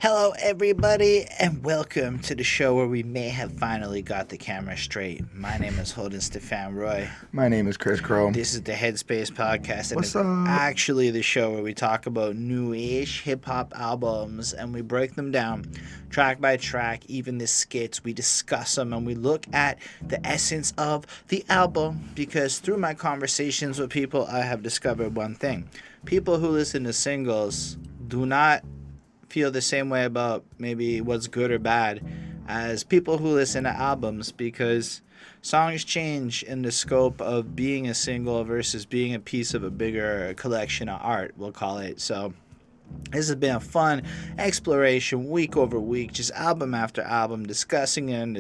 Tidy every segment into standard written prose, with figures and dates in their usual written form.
Hello, everybody, and welcome to the show where we may have finally got the camera straight. My name is Holden Stephan Roy. My name is Chris Crow. This is the Headspace Podcast, and What's it's up? actually the show where we talk about new-ish hip-hop albums, and we break them down track by track, even the skits. We discuss them, and we look at the essence of the album, because through my conversations with people, I have discovered one thing. People who listen to singles do not feel the same way about maybe what's good or bad as people who listen to albums, because songs change in the scope of being a single versus being a piece of a bigger collection of art, we'll call it. So this has been a fun exploration week over week, just album after album, discussing and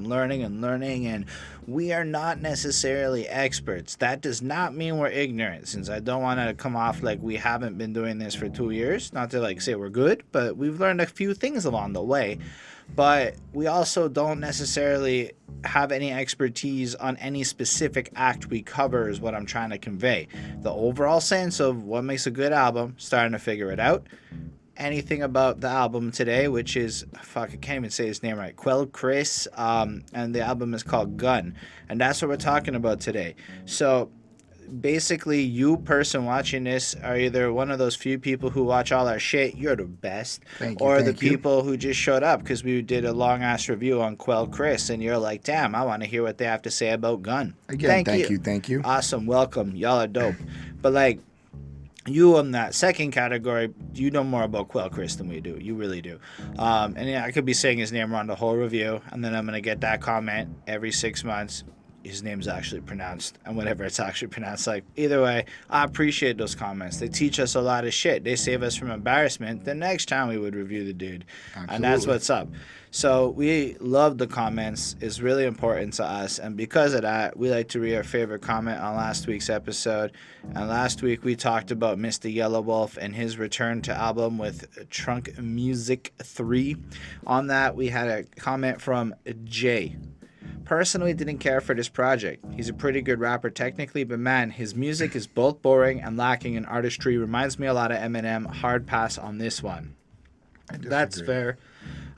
learning, and we are not necessarily experts. That does not mean we're ignorant, since I don't want to come off like we haven't been doing this for 2 years. Not to say we're good, but we've learned a few things along the way. But we also don't necessarily have any expertise on any specific act we cover, is what I'm trying to convey. The overall sense of what makes a good album, starting to figure it out. Anything about the album today, which is, I can't even say his name right, Quelle Chris, and the album is called Gun. And that's what we're talking about today. So basically, you person watching this are either one of those few people who watch all our shit, you're the best, or the people who just showed up because we did a long ass review on Quelle Chris, and you're like, damn, I want to hear what they have to say about Gun. Again, thank you. Awesome, welcome, y'all are dope. But like, you on that second category, you know more about Quelle Chris than we do. You really do. And yeah, I could be saying his name wrong the whole review, and then I'm gonna get that comment every 6 months. His name's actually pronounced, and whatever it's actually pronounced. Like, either way, I appreciate those comments. They teach us a lot of shit. They save us from embarrassment the next time we would review the dude. Absolutely. And that's what's up. So we love the comments. It's really important to us, and because of that, we like to read our favorite comment on last week's episode. And last week we talked about Mr. Yellow Wolf and his return to album with Trunk Music 3. On that, we had a comment from Jay. Personally didn't care for this project. He's a pretty good rapper technically, but man, his music is both boring and lacking in artistry. Reminds me a lot of Eminem. Hard pass on this one. That's fair.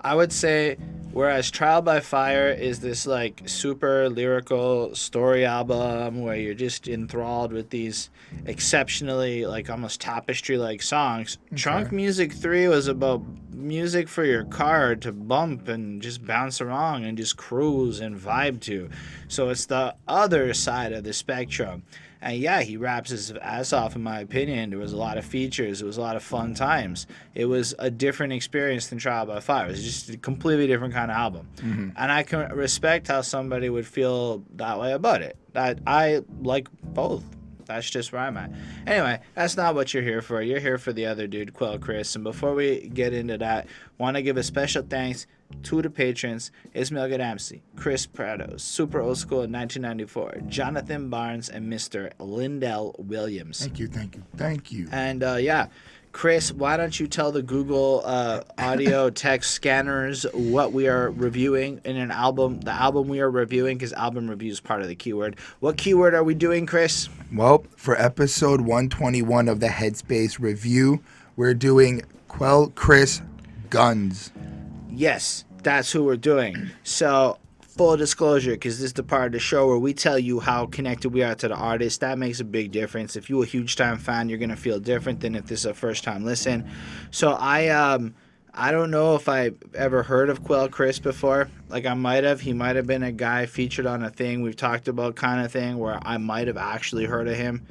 I would say, whereas Trial by Fire is this like super lyrical story album where you're just enthralled with these exceptionally like almost tapestry like songs, okay. Trunk Music 3 was about music for your car to bump and just bounce around and just cruise and vibe to. So it's the other side of the spectrum. And yeah, he raps his ass off, in my opinion. There was a lot of features. It was a lot of fun times. It was a different experience than Trial by Fire. It was just a completely different kind of album. Mm-hmm. And I can respect how somebody would feel that way about it. I like both. That's just where I'm at. Anyway, that's not what you're here for. You're here for the other dude, Quelle Chris. And before we get into that, want to give a special thanks to the patrons: Ismail Gadamsi, Chris Prados, Super Old School in 1994, Jonathan Barnes, and Mr. Lindell Williams. Thank you. And yeah, Chris, why don't you tell the Google audio text scanners what we are reviewing in an album, the album we are reviewing, because album review is part of the keyword. What keyword are we doing, Chris? Well, for episode 121 of the Headspace review, we're doing Quelle Chris Guns. Yes, that's who we're doing. So, full disclosure, because this is the part of the show where we tell you how connected we are to the artist. That makes a big difference. If you're a huge-time fan, you're going to feel different than if this is a first-time listen. So, I don't know if I've ever heard of Quelle Chris before. Like, I might have. He might have been a guy featured on a thing we've talked about kind of thing where I might have actually heard of him.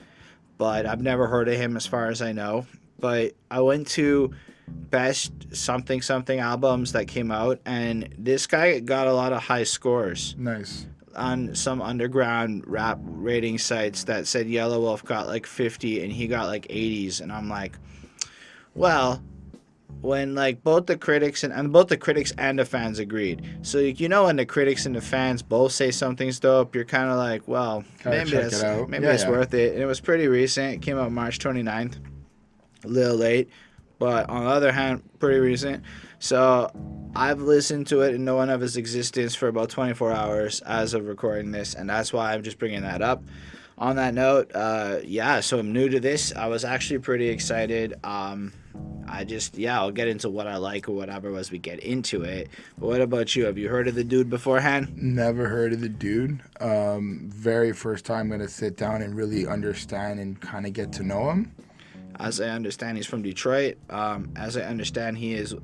But I've never heard of him as far as I know. But I went to best something albums that came out, and this guy got a lot of high scores. Nice. On some underground rap rating sites that said Yellow Wolf got like 50 and he got like 80s, and I'm like, well, when like both the critics and the fans agreed. So you know, when the critics and the fans both say something's dope, you're kind of like, well, maybe it's worth it. And it was pretty recent. It came out March 29th. A little late, but on the other hand, pretty recent. So I've listened to it and known of its existence for about 24 hours as of recording this, and that's why I'm just bringing that up. On that note, so I'm new to this. I was actually pretty excited. I'll get into what I like or whatever as we get into it. But what about you? Have you heard of the dude beforehand? Never heard of the dude. Very first time going to sit down and really understand and kind of get to know him. As I understand, he's from Detroit. As I understand, he is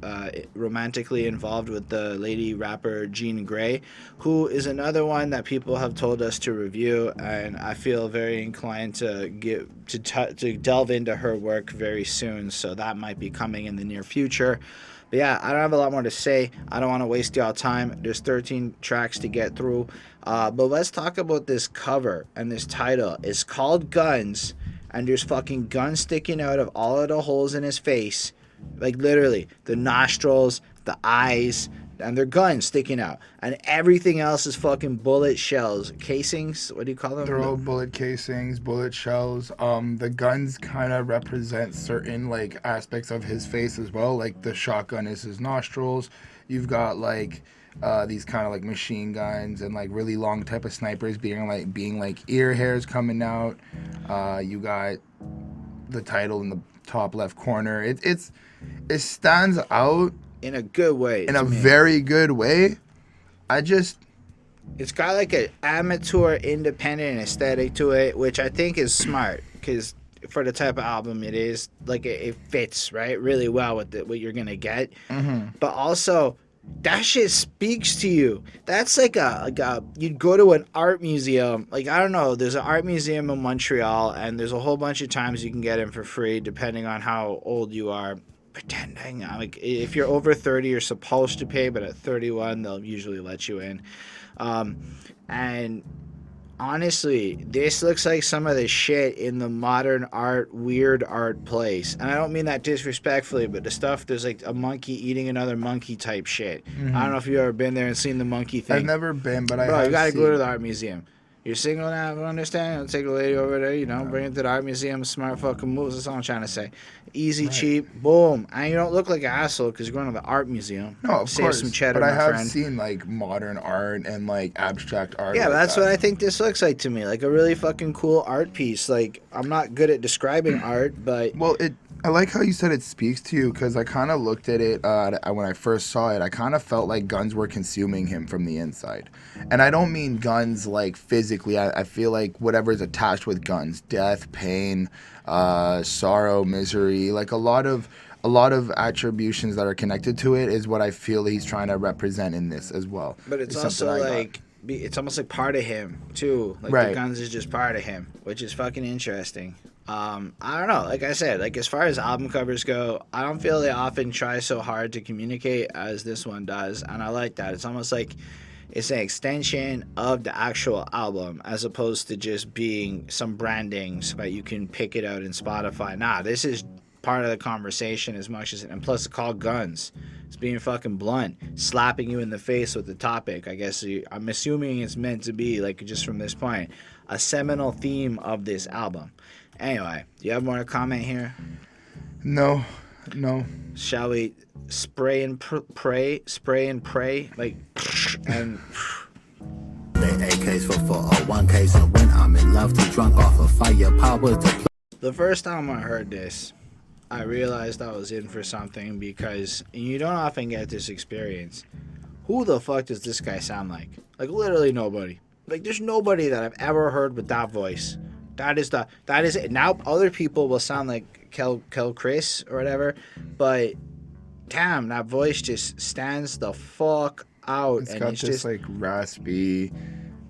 romantically involved with the lady rapper Grae, who is another one that people have told us to review, and I feel very inclined to delve into her work very soon. So that might be coming in the near future. But yeah, I don't have a lot more to say. I don't want to waste y'all time. There's 13 tracks to get through. But let's talk about this cover and this title. It's called Guns. And there's fucking guns sticking out of all of the holes in his face. Like, literally. The nostrils, the eyes, and they're guns sticking out. And everything else is fucking bullet shells. Casings? What do you call them? They're all bullet casings, bullet shells. The guns kind of represent certain, like, aspects of his face as well. Like, the shotgun is his nostrils. You've got, like... these kind of like machine guns and like really long type of snipers being like ear hairs coming out. You got the title in the top left corner. It stands out in a good way. In a very good way. It's got like an amateur independent aesthetic to it, which I think is smart because for the type of album it is, like it fits right really well with what you're gonna get. Mm-hmm. But also, that shit speaks to you. That's like you'd go to an art museum. Like, I don't know, there's an art museum in Montreal, and there's a whole bunch of times you can get in for free, depending on how old you are. Pretending, like, if you're over 30, you're supposed to pay, but at 31, they'll usually let you in. And honestly, this looks like some of the shit in the modern art, weird art place. And I don't mean that disrespectfully, but the stuff, there's like a monkey eating another monkey type shit. Mm-hmm. I don't know if you've ever been there and seen the monkey thing. I've never been, but I Bro, have you gotta seen. go to the art museum. You're single now, I understand. Take a lady over there, bring it to the art museum. Smart fucking moves. That's all I'm trying to say. Easy, cheap, boom. And you don't look like an asshole because you're going to the art museum. No, of course. Some cheddar, but I have friend. seen like modern art and like abstract art. Yeah, like that's that. what I think this looks like to me. Like a really fucking cool art piece. Like, I'm not good at describing art, but... Well, I like how you said it speaks to you, because I kind of looked at it when I first saw it. I kind of felt like guns were consuming him from the inside. And I don't mean guns like physically. I feel like whatever is attached with guns, death, pain, sorrow, misery, like a lot of attributions that are connected to it is what I feel he's trying to represent in this as well. But it's also like... It's almost like part of him, too. Like, right. The guns is just part of him, which is fucking interesting. I don't know. Like I said, like as far as album covers go, I don't feel they often try so hard to communicate as this one does, and I like that. It's almost like it's an extension of the actual album as opposed to just being some branding so that you can pick it out in Spotify. Nah, this is part of the conversation as much as it, and plus it's called Guns. It's being fucking blunt, slapping you in the face with the topic. I guess I'm assuming it's meant to be, like, just from this point, a seminal theme of this album. Anyway, do you have more to comment here? No. Shall we spray and pray, like, and... They AKs for 401 case, and when I'm in love, too drunk off of firepower to... The first time I heard this, I realized I was in for something, because you don't often get this experience. Who the fuck does this guy sound like? Like, literally nobody. Like, there's nobody that I've ever heard with that voice. That is it. Now other people will sound like Quelle Chris or whatever, but damn, that voice just stands the fuck out. It's got this just like raspy,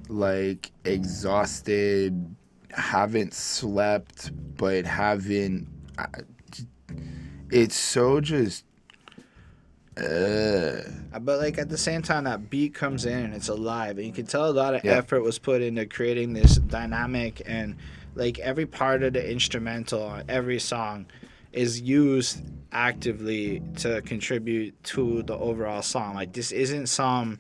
like exhausted, haven't slept, but haven't. It's so just. But like at the same time, that beat comes in and it's alive, and you can tell a lot of effort was put into creating this dynamic, and like every part of the instrumental on every song is used actively to contribute to the overall song. Like, this isn't some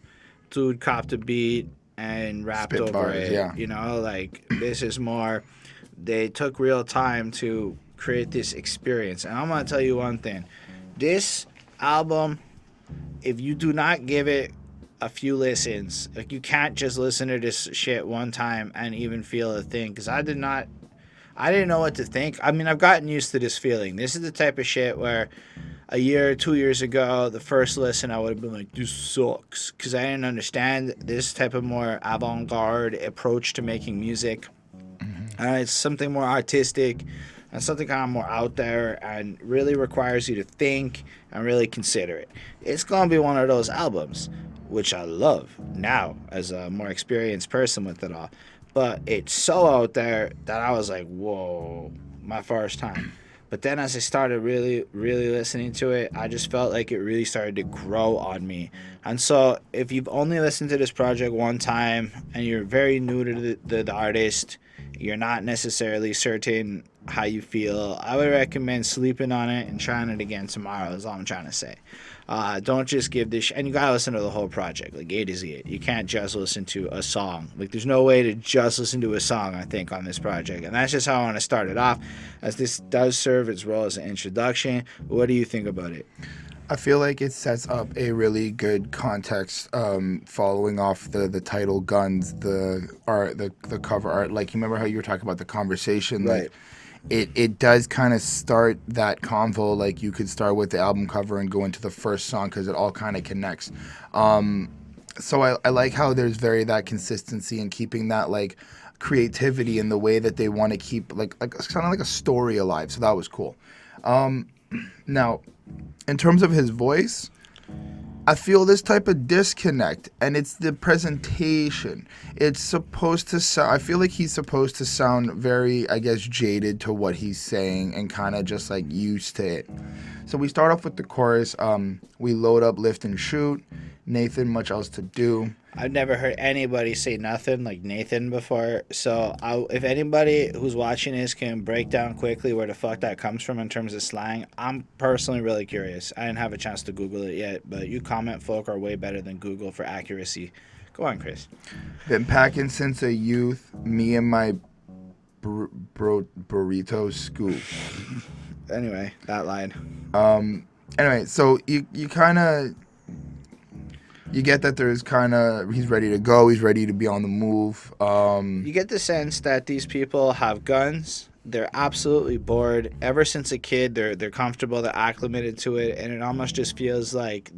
dude copped a beat and rapped Spit over bars, it. yeah. Like, this is more, they took real time to create this experience. And I'm gonna tell you one thing, this album, if you do not give it a few listens. Like, you can't just listen to this shit one time and even feel a thing. Because I didn't know what to think. I mean, I've gotten used to this feeling. This is the type of shit where a year, 2 years ago, the first listen, I would have been like, this sucks. Because I didn't understand this type of more avant-garde approach to making music. It's something more artistic and something kind of more out there and really requires you to think and really consider it. It's going to be one of those albums, which I love now as a more experienced person with it all. But it's so out there that I was like, whoa, my first time. But then as I started really, really listening to it, I just felt like it really started to grow on me. And so if you've only listened to this project one time and you're very new to the artist, you're not necessarily certain how you feel, I would recommend sleeping on it and trying it again tomorrow, is all I'm trying to say. Don't just give this and you gotta listen to the whole project, like A to Z. You can't just listen to a song. Like, there's no way to just listen to a song, I think, on this project. And that's just how I want to start it off, as this does serve its role as an introduction. What do you think about it? I feel like it sets up a really good context, following off the title Guns, the art, the cover art. Like, you remember how you were talking about the conversation? Right. Like, it does kind of start that convo. Like, you could start with the album cover and go into the first song because it all kind of connects. So I like how there's that consistency in keeping that, like, creativity in the way that they want to keep, like kind of like a story alive. So that was cool. Now, in terms of his voice, I feel this type of disconnect, and it's the presentation. It's supposed to sound, I feel like he's supposed to sound very, I guess, jaded to what he's saying and kind of just like used to it. So we start off with the chorus. We load up, lift, and shoot. Nathan, much else to do. I've never heard anybody say nothing like Nathan before, so if anybody who's watching this can break down quickly where the fuck that comes from in terms of slang, I'm personally really curious. I didn't have a chance to Google it yet, but you comment folk are way better than Google for accuracy. Go on, Chris. Been packing since a youth, me and my burrito scoop. Anyway, that line. Anyway, so you kind of... You get that there's kind of, he's ready to go, he's ready to be on the move. You get the sense that these people have guns. They're absolutely bored. Ever since a kid, they're comfortable, they're acclimated to it, and it almost just feels like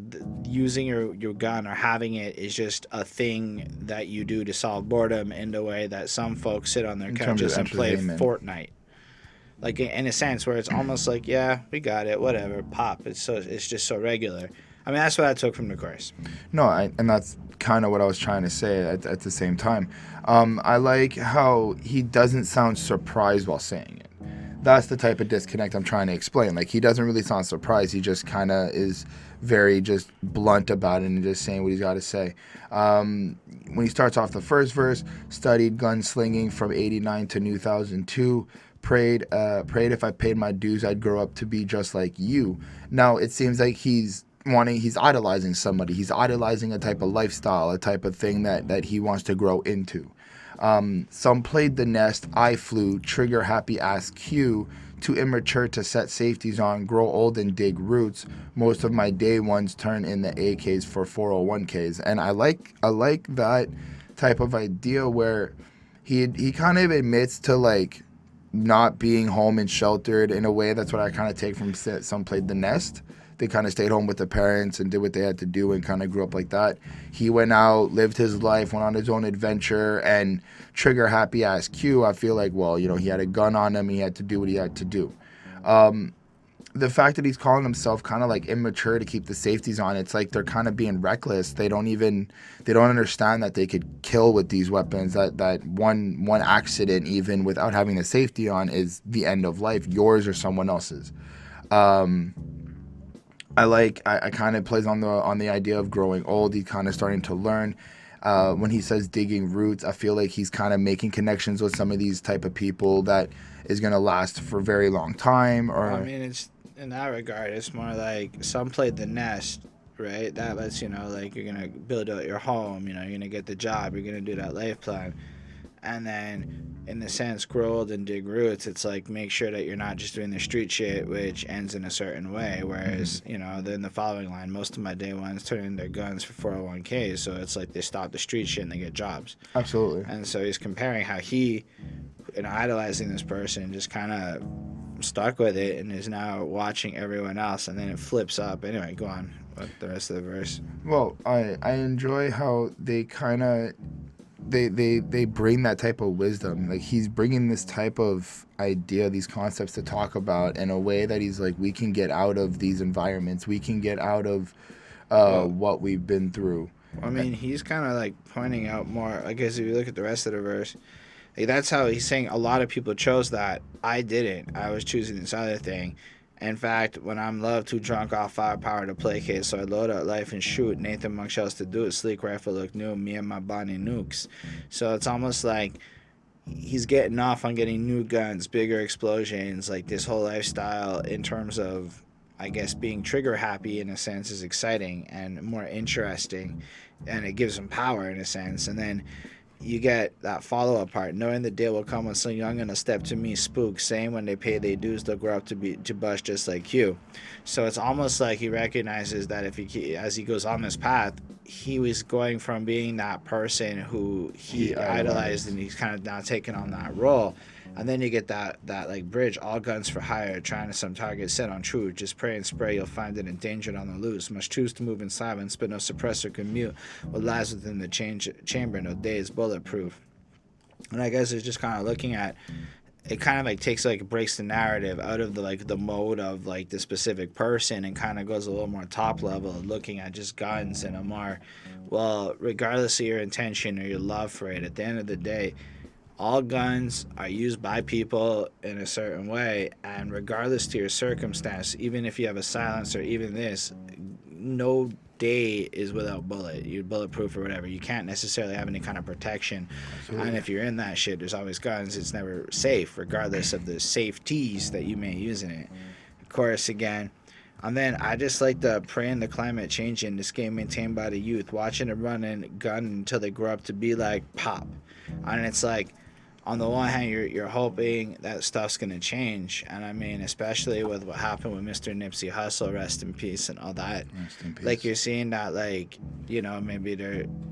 using your gun or having it is just a thing that you do to solve boredom, in the way that some folks sit on their couches and play Fortnite. Like, in a sense where it's almost like, yeah, we got it, whatever, pop. It's just so regular. I mean, that's what I took from the chorus. No, and that's kind of what I was trying to say at the same time. I like how he doesn't sound surprised while saying it. That's the type of disconnect I'm trying to explain. Like, he doesn't really sound surprised. He just kind of is very just blunt about it and just saying what he's got to say. When he starts off the first verse, studied gunslinging from 89 to 2002. Prayed if I paid my dues, I'd grow up to be just like you. Now, it seems like he's idolizing somebody. He's idolizing a type of lifestyle, a type of thing that he wants to grow into. Some played the nest, I flew, trigger happy ass Q, too immature to set safeties on, grow old and dig roots. Most of my day ones turn in the AKs for 401ks. And I like that type of idea where he kind of admits to, like, not being home and sheltered in a way. That's what I kind of take from Some Played the Nest. They kind of stayed home with their parents and did what they had to do and kind of grew up like that. He went out, lived his life, went on his own adventure, and trigger happy ass Q. I feel like, well, you know, he had a gun on him. He had to do what he had to do. The fact that he's calling himself kind of like immature to keep the safeties on, it's like they're kind of being reckless. They don't understand that they could kill with these weapons. That one accident, even without having the safety on, is the end of life, yours or someone else's. I kind of plays on the idea of growing old. He's kind of starting to learn. When he says digging roots, I feel like he's kind of making connections with some of these type of people that is going to last for a very long time. Or I mean, it's in that regard, it's more like some played the nest, right? That lets you know, like, you're going to build out your home, you know, you're going to get the job, you're going to do that life plan. And then, in the sense, grow old and dig roots, it's like make sure that you're not just doing the street shit, which ends in a certain way. Whereas, you know, then the following line, most of my day ones turn in their guns for 401ks. So it's like they stop the street shit and they get jobs. Absolutely. And so he's comparing how he, you know, idolizing this person, just kind of stuck with it and is now watching everyone else. And then it flips up. Anyway, go on with the rest of the verse. Well, I enjoy how they kind of they bring that type of wisdom. Like, he's bringing this type of idea, these concepts to talk about in a way that he's like, we can get out of these environments, we can get out of what we've been through. I mean, he's kind of like pointing out more. I guess if you look at the rest of the verse, like, that's how he's saying a lot of people chose that. I didn't. I was choosing this other thing. In fact, when I'm loved, too drunk off firepower to placate, so I load up life and shoot. Nathan Monk else to do it. Sleek rifle look new. Me and my Bonnie nukes. So it's almost like he's getting off on getting new guns, bigger explosions. Like, this whole lifestyle in terms of, I guess, being trigger happy in a sense is exciting and more interesting, and it gives him power in a sense. And then you get that follow-up part, knowing the day will come when some young and a step to me spook, saying when they pay their dues they'll grow up to bust just like you. So it's almost like he recognizes that if he, as he goes on this path, he was going from being that person who he idolized, and he's kind of now taking on that role. And then you get that like bridge, all guns for hire, trying to some target set on truth. Just pray and spray, you'll find it endangered on the loose. Must choose to move in silence, but no suppressor can mute what lies within the chamber. No day is bulletproof. And I guess it's just kind of looking at it, kind of like takes, like, breaks the narrative out of the, like, the mode of, like, the specific person, and kind of goes a little more top level, looking at just guns and a more, well, regardless of your intention or your love for it, at the end of the day, all guns are used by people in a certain way, and regardless to your circumstance, even if you have a silencer, even this, no day is without bullet. You're bulletproof or whatever. You can't necessarily have any kind of protection. Absolutely. And if you're in that shit, there's always guns. It's never safe, regardless of the safeties that you may use in it. Of course, again. And then I just like the praying the climate changing, this game maintained by the youth, watching them run and gun until they grow up to be like Pop. And it's like, on the one hand, you're hoping that stuff's going to change. And I mean, especially with what happened with Mr. Nipsey Hussle, rest in peace, and all that. Rest in peace. Like, you're seeing that, like, you know, maybe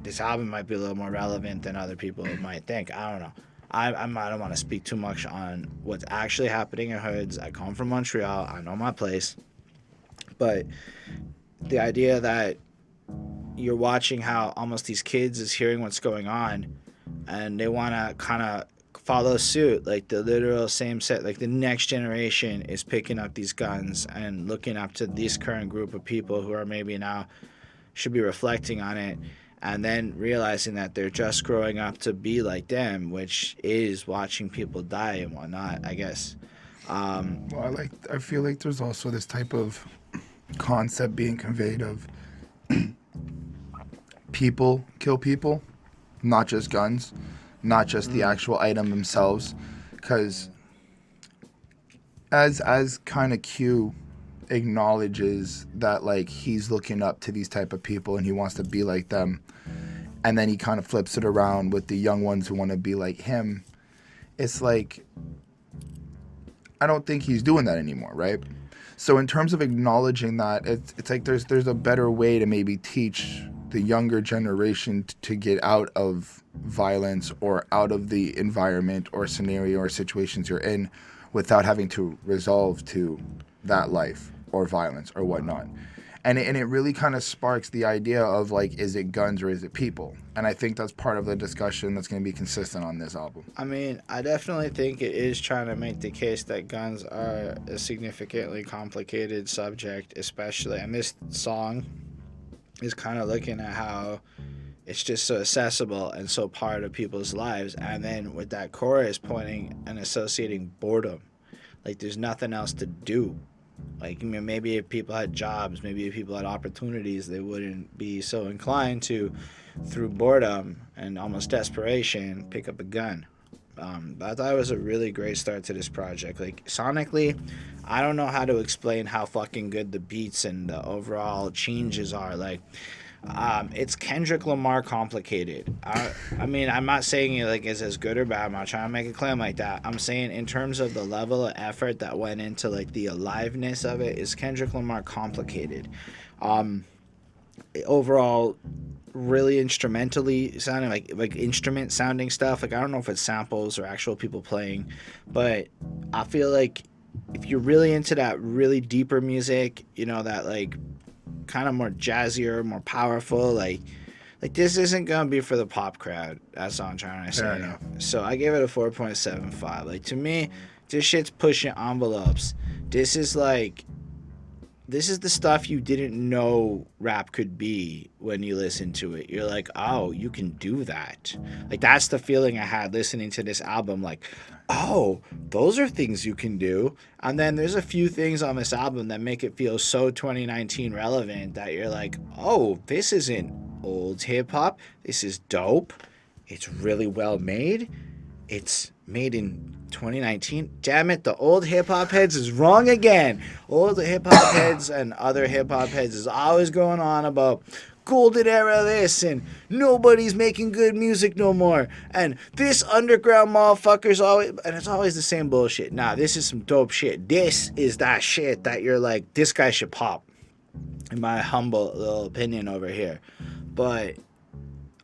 this album might be a little more relevant than other people might think. I don't know. I don't want to speak too much on what's actually happening in hoods. I come from Montreal. I know my place. But the idea that you're watching how almost these kids is hearing what's going on, and they want to kind of follow suit, like the literal same set, like the next generation is picking up these guns and looking up to this current group of people who are maybe now should be reflecting on it, and then realizing that they're just growing up to be like them, which is watching people die and whatnot, I guess. Well, I feel like there's also this type of concept being conveyed of people kill people, not just guns, not just the actual item themselves, because as kind of Q acknowledges that, like, he's looking up to these type of people and he wants to be like them, and then he kind of flips it around with the young ones who want to be like him. It's like, I don't think he's doing that anymore, right? So in terms of acknowledging that, it's like there's a better way to maybe teach the younger generation to get out of violence or out of the environment or scenario or situations you're in without having to resolve to that life or violence or whatnot. And it really kind of sparks the idea of, like, is it guns or is it people? And I think that's part of the discussion that's going to be consistent on this album. I mean, I definitely think it is trying to make the case that guns are a significantly complicated subject, especially, and this song is kind of looking at how it's just so accessible and so part of people's lives. And then with that chorus pointing and associating boredom, like there's nothing else to do. Like, I mean, maybe if people had jobs, maybe if people had opportunities, they wouldn't be so inclined to, through boredom and almost desperation, pick up a gun. But I thought it was a really great start to this project. Like, sonically, I don't know how to explain how fucking good the beats and the overall changes are. Like, It's Kendrick Lamar complicated. I mean, I'm not saying it like is as good or bad. I'm not trying to make a claim like that. I'm saying in terms of the level of effort that went into like the aliveness of it, is Kendrick Lamar complicated. Overall, really instrumentally sounding like instrument sounding stuff. Like I don't know if it's samples or actual people playing, but I feel like if you're really into that really deeper music, you know, that like kind of more jazzier, more powerful, like this isn't gonna be for the pop crowd. That's all I'm trying to say. So I gave it a 4.75. Like to me, this shit's pushing envelopes. This is the stuff you didn't know rap could be when you listen to it. You're like, oh, you can do that. Like that's the feeling I had listening to this album. Like, oh, those are things you can do. And then there's a few things on this album that make it feel so 2019 relevant that you're like, oh, this isn't old hip hop. This is dope. It's really well made. It's made in 2019. Damn it, the old hip hop heads is wrong again. Old hip hop heads and other hip hop heads is always going on about golden era this and nobody's making good music no more and this underground motherfucker's always, and it's always the same bullshit. Nah, this is some dope shit. This is that shit that you're like, this guy should pop, in my humble little opinion over here. But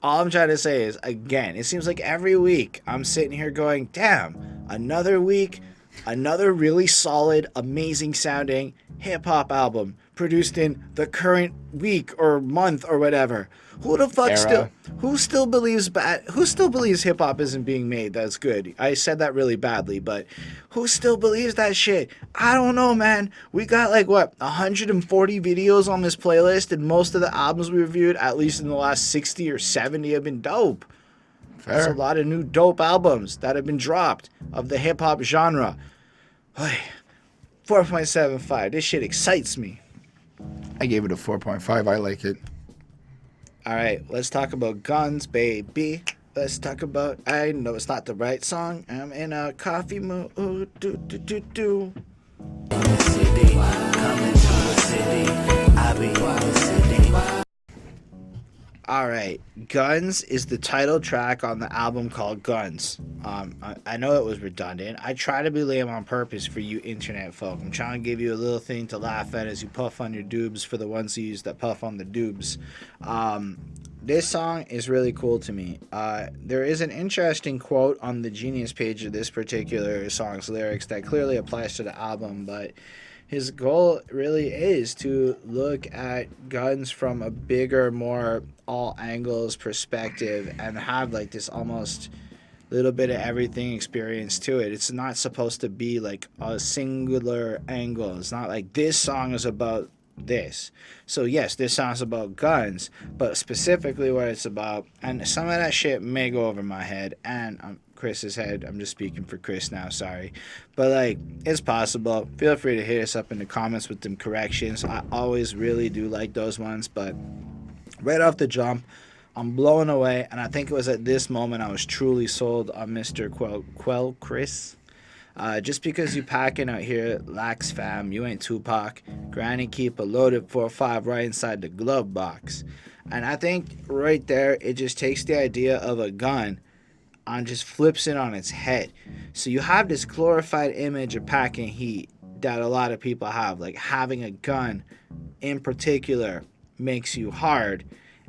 all I'm trying to say is, again, it seems like every week I'm sitting here going, damn, another week, another really solid, amazing sounding hip-hop album produced in the current week or month or whatever. Who the fuck who still believes hip hop isn't being made that's good? I said that really badly, but who still believes that shit? I don't know, man. We got like 140 videos on this playlist, and most of the albums we reviewed, at least in the last 60 or 70, have been dope. Fair. There's a lot of new dope albums that have been dropped of the hip hop genre. 4.75. This shit excites me. I gave it a 4.5. I like it. All right, let's talk about guns, baby. Let's talk about, I know it's not the right song. I'm in a coffee mood. Ooh, do, do, do, do. All right, Guns is the title track on the album called Guns. I know it was redundant. I try to be lame on purpose for you internet folk. I'm trying to give you a little thing to laugh at as you puff on your doobs for the onesies that puff on the doobs. This song is really cool to me. There is an interesting quote on the Genius page of this particular song's lyrics that clearly applies to the album, but his goal really is to look at guns from a bigger, more all angles perspective and have like this almost little bit of everything experience to it. It's not supposed to be like a singular angle. It's not like this song is about this. So yes, this song's about guns, but specifically what it's about, and some of that shit may go over my head and Chris's head. I'm just speaking for Chris now, sorry. But like, it's possible. Feel free to hit us up in the comments with them corrections. I always really do like those ones, but right off the jump, I'm blown away, and I think it was at this moment I was truly sold on Mr. Quelle Chris. Just because you packing out here, lax fam, you ain't Tupac. Granny keep a loaded 4.5 right inside the glove box. And I think right there, it just takes the idea of a gun and just flips it on its head. So you have this glorified image of packing heat that a lot of people have, like having a gun in particular makes you hard.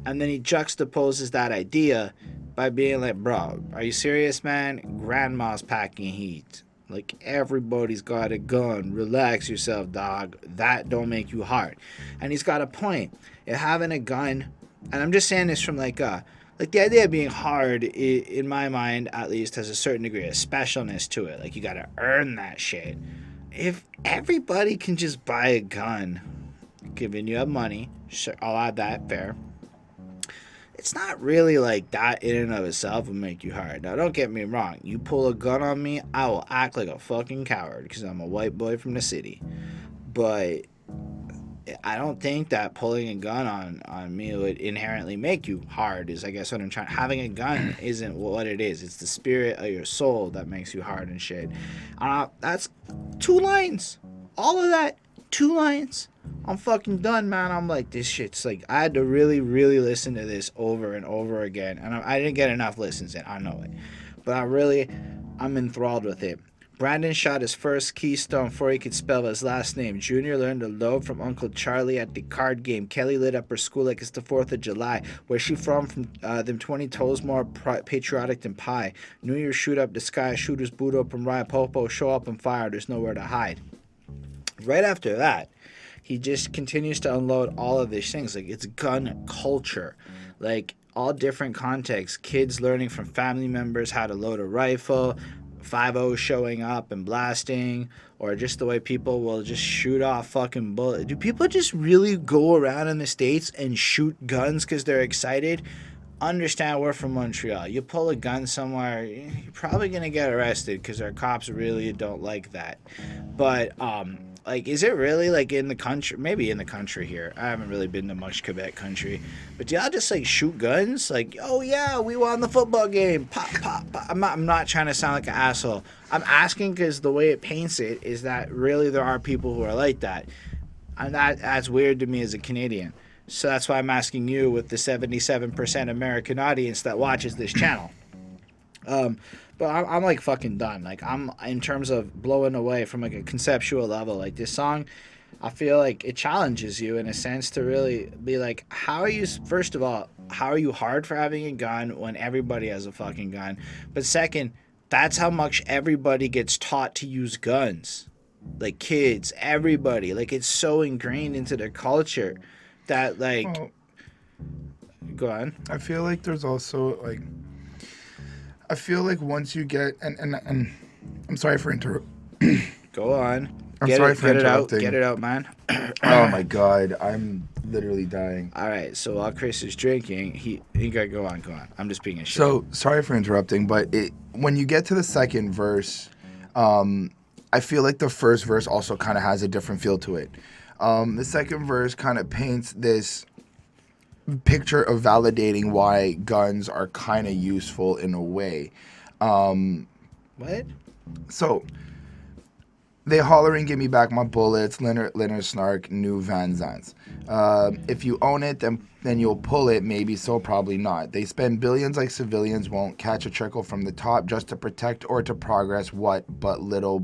And then he juxtaposes that idea by being like, bro, are you serious, man? Grandma's packing heat. Like, everybody's got a gun. Relax yourself, dog. That don't make you hard. And he's got a point. If having a gun, and I'm just saying this from like the idea of being hard, in my mind at least, has a certain degree of specialness to it. Like, you gotta earn that shit. If everybody can just buy a gun, giving you money, sure, I'll add that, fair. It's not really like that in and of itself will make you hard. Now, don't get me wrong. You pull a gun on me, I will act like a fucking coward because I'm a white boy from the city. But I don't think that pulling a gun on me would inherently make you hard, is I guess what I'm trying. Having a gun isn't what it is. It's the spirit of your soul that makes you hard and shit. That's 2 lines. All of that, 2 lines. I'm fucking done, man. I'm like, this shit's like, I had to really, really listen to this over and over again. And I didn't get enough listens in, I know it. But I'm enthralled with it. Brandon shot his first keystone before he could spell his last name. Junior learned to load from Uncle Charlie at the card game. Kelly lit up her school like it's the 4th of July. Where she from them 20 toes more patriotic than pie. New Year shoot up the sky. Shooters boot up and ride. Popo show up and fire. There's nowhere to hide. Right after that, he just continues to unload all of these things. Like, it's gun culture. Like, all different contexts. Kids learning from family members how to load a rifle. 5-0 showing up and blasting, or just the way people will just shoot off fucking bullets. Do people just really go around in the States and shoot guns because they're excited? Understand, we're from Montreal. You pull a gun somewhere, you're probably going to get arrested because our cops really don't like that. But, like, is it really, like, in the country? Maybe in the country here. I haven't really been to much Quebec country. But do y'all just, like, shoot guns? Like, oh, yeah, we won the football game. Pop, pop, pop. I'm not trying to sound like an asshole. I'm asking because the way it paints it is that really there are people who are like that. And that's weird to me as a Canadian. So that's why I'm asking you with the 77% American audience that watches this channel. But I'm like fucking done. Like, I'm in terms of blowing away from like a conceptual level. Like, this song, I feel like it challenges you in a sense to really be like, how are you? First of all, how are you hard for having a gun when everybody has a fucking gun? But second, that's how much everybody gets taught to use guns. Like, kids, everybody. Like, it's so ingrained into their culture that like. Well, go on. I feel like there's also like. I feel like once you get and I'm sorry for interrupting. Go on. I'm sorry for interrupting. Get it out, man. Oh my god, I'm literally dying. All right, so while Chris is drinking, he got go on. I'm just being a shit. So sorry for interrupting, but when you get to the second verse, I feel like the first verse also kind of has a different feel to it. The second verse kind of paints this picture of validating why guns are kind of useful in a way. What? So they hollering, give me back my bullets, Leonard Snark, new Van Zans. If you own it, then you'll pull it, maybe so, probably not. They spend billions like civilians won't catch a trickle from the top just to protect or to progress what but little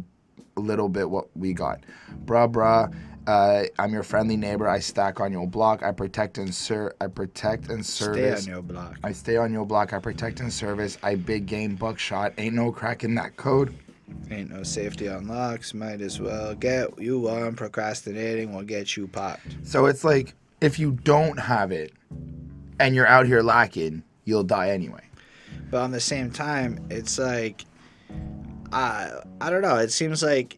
bit what we got. Bruh. I'm your friendly neighbor. I stack on your block. I protect and service. Stay on your block. I stay on your block. I protect and service. I big game buckshot. Ain't no crack in that code. Ain't no safety unlocks. Might as well get you on. Procrastinating will get you popped. So it's like, if you don't have it and you're out here lacking, you'll die anyway. But on the same time, it's like, I don't know. It seems like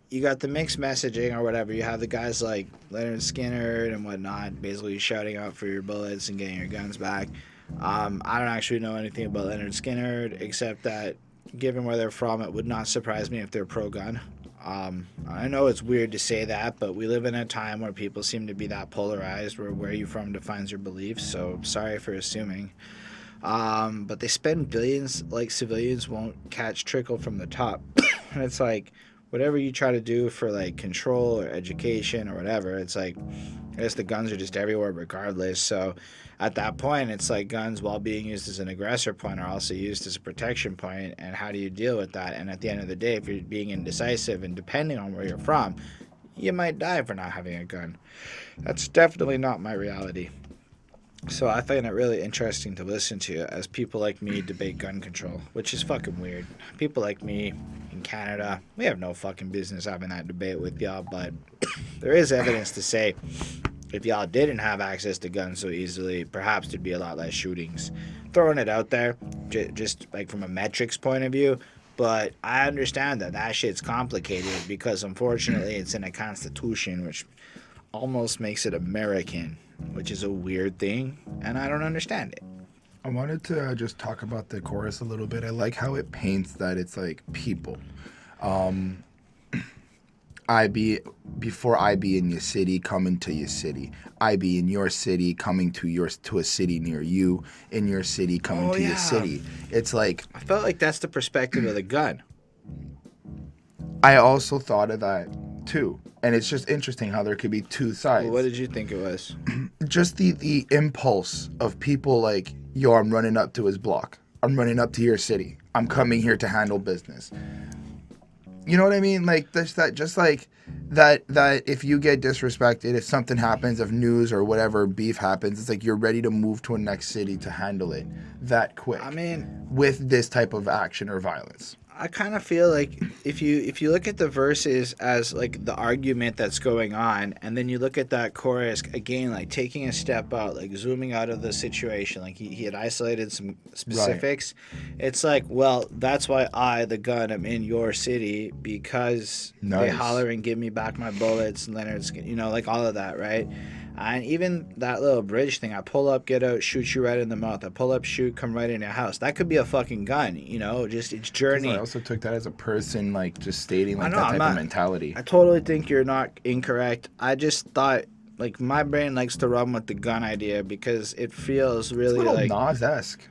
you got the mixed messaging or whatever. You have the guys like Leonard Skinner and whatnot, basically shouting out for your bullets and getting your guns back. I don't actually know anything about Leonard Skinner except that, given where they're from, it would not surprise me if they're pro-gun. I know it's weird to say that, but we live in a time where people seem to be that polarized, where you're from defines your beliefs, so sorry for assuming. But they spend billions like civilians won't catch trickle from the top. And it's like, whatever you try to do for like control or education or whatever, it's like, I guess the guns are just everywhere regardless. So at that point, it's like guns, while being used as an aggressor point, are also used as a protection point. And how do you deal with that? And at the end of the day, if you're being indecisive and depending on where you're from, you might die for not having a gun. That's definitely not my reality. So I find it really interesting to listen to as people like me debate gun control, which is fucking weird. People like me in Canada, we have no fucking business having that debate with y'all, but there is evidence to say if y'all didn't have access to guns so easily, perhaps there'd be a lot less shootings. Throwing it out there, just like from a metrics point of view, but I understand that shit's complicated because unfortunately it's in a constitution which almost makes it American, which is a weird thing, and I don't understand it. I wanted to just talk about the chorus a little bit. I like how it paints that it's like people. Before I be in your city, coming to your city. I be in your city, coming to a city near you. In your city, coming to your city. It's like, I felt like that's the perspective of the gun. I also thought of that too. And it's just interesting how there could be two sides. Well, what did you think it was? Just the impulse of people like, yo, I'm running up to his block. I'm running up to your city. I'm coming here to handle business. You know what I mean? Like, just like that if you get disrespected, if something happens, if news or whatever beef happens, it's like you're ready to move to a next city to handle it that quick. I mean, with this type of action or violence. I kind of feel like if you look at the verses as like the argument that's going on, and then you look at that chorus again, like taking a step out, like zooming out of the situation, like he had isolated some specifics. Right. It's like, well, that's why I, the gun, am in your city because they holler and give me back my bullets, and Leonard's, like all of that, right? And even that little bridge thing, I pull up, get out, shoot you right in the mouth. I pull up, shoot, come right in your house. That could be a fucking gun, just its journey. I also took that as a person, like, just stating, like, that type of mentality. I totally think you're not incorrect. I just thought, like, my brain likes to run with the gun idea because it feels really, it's a little Nas-esque.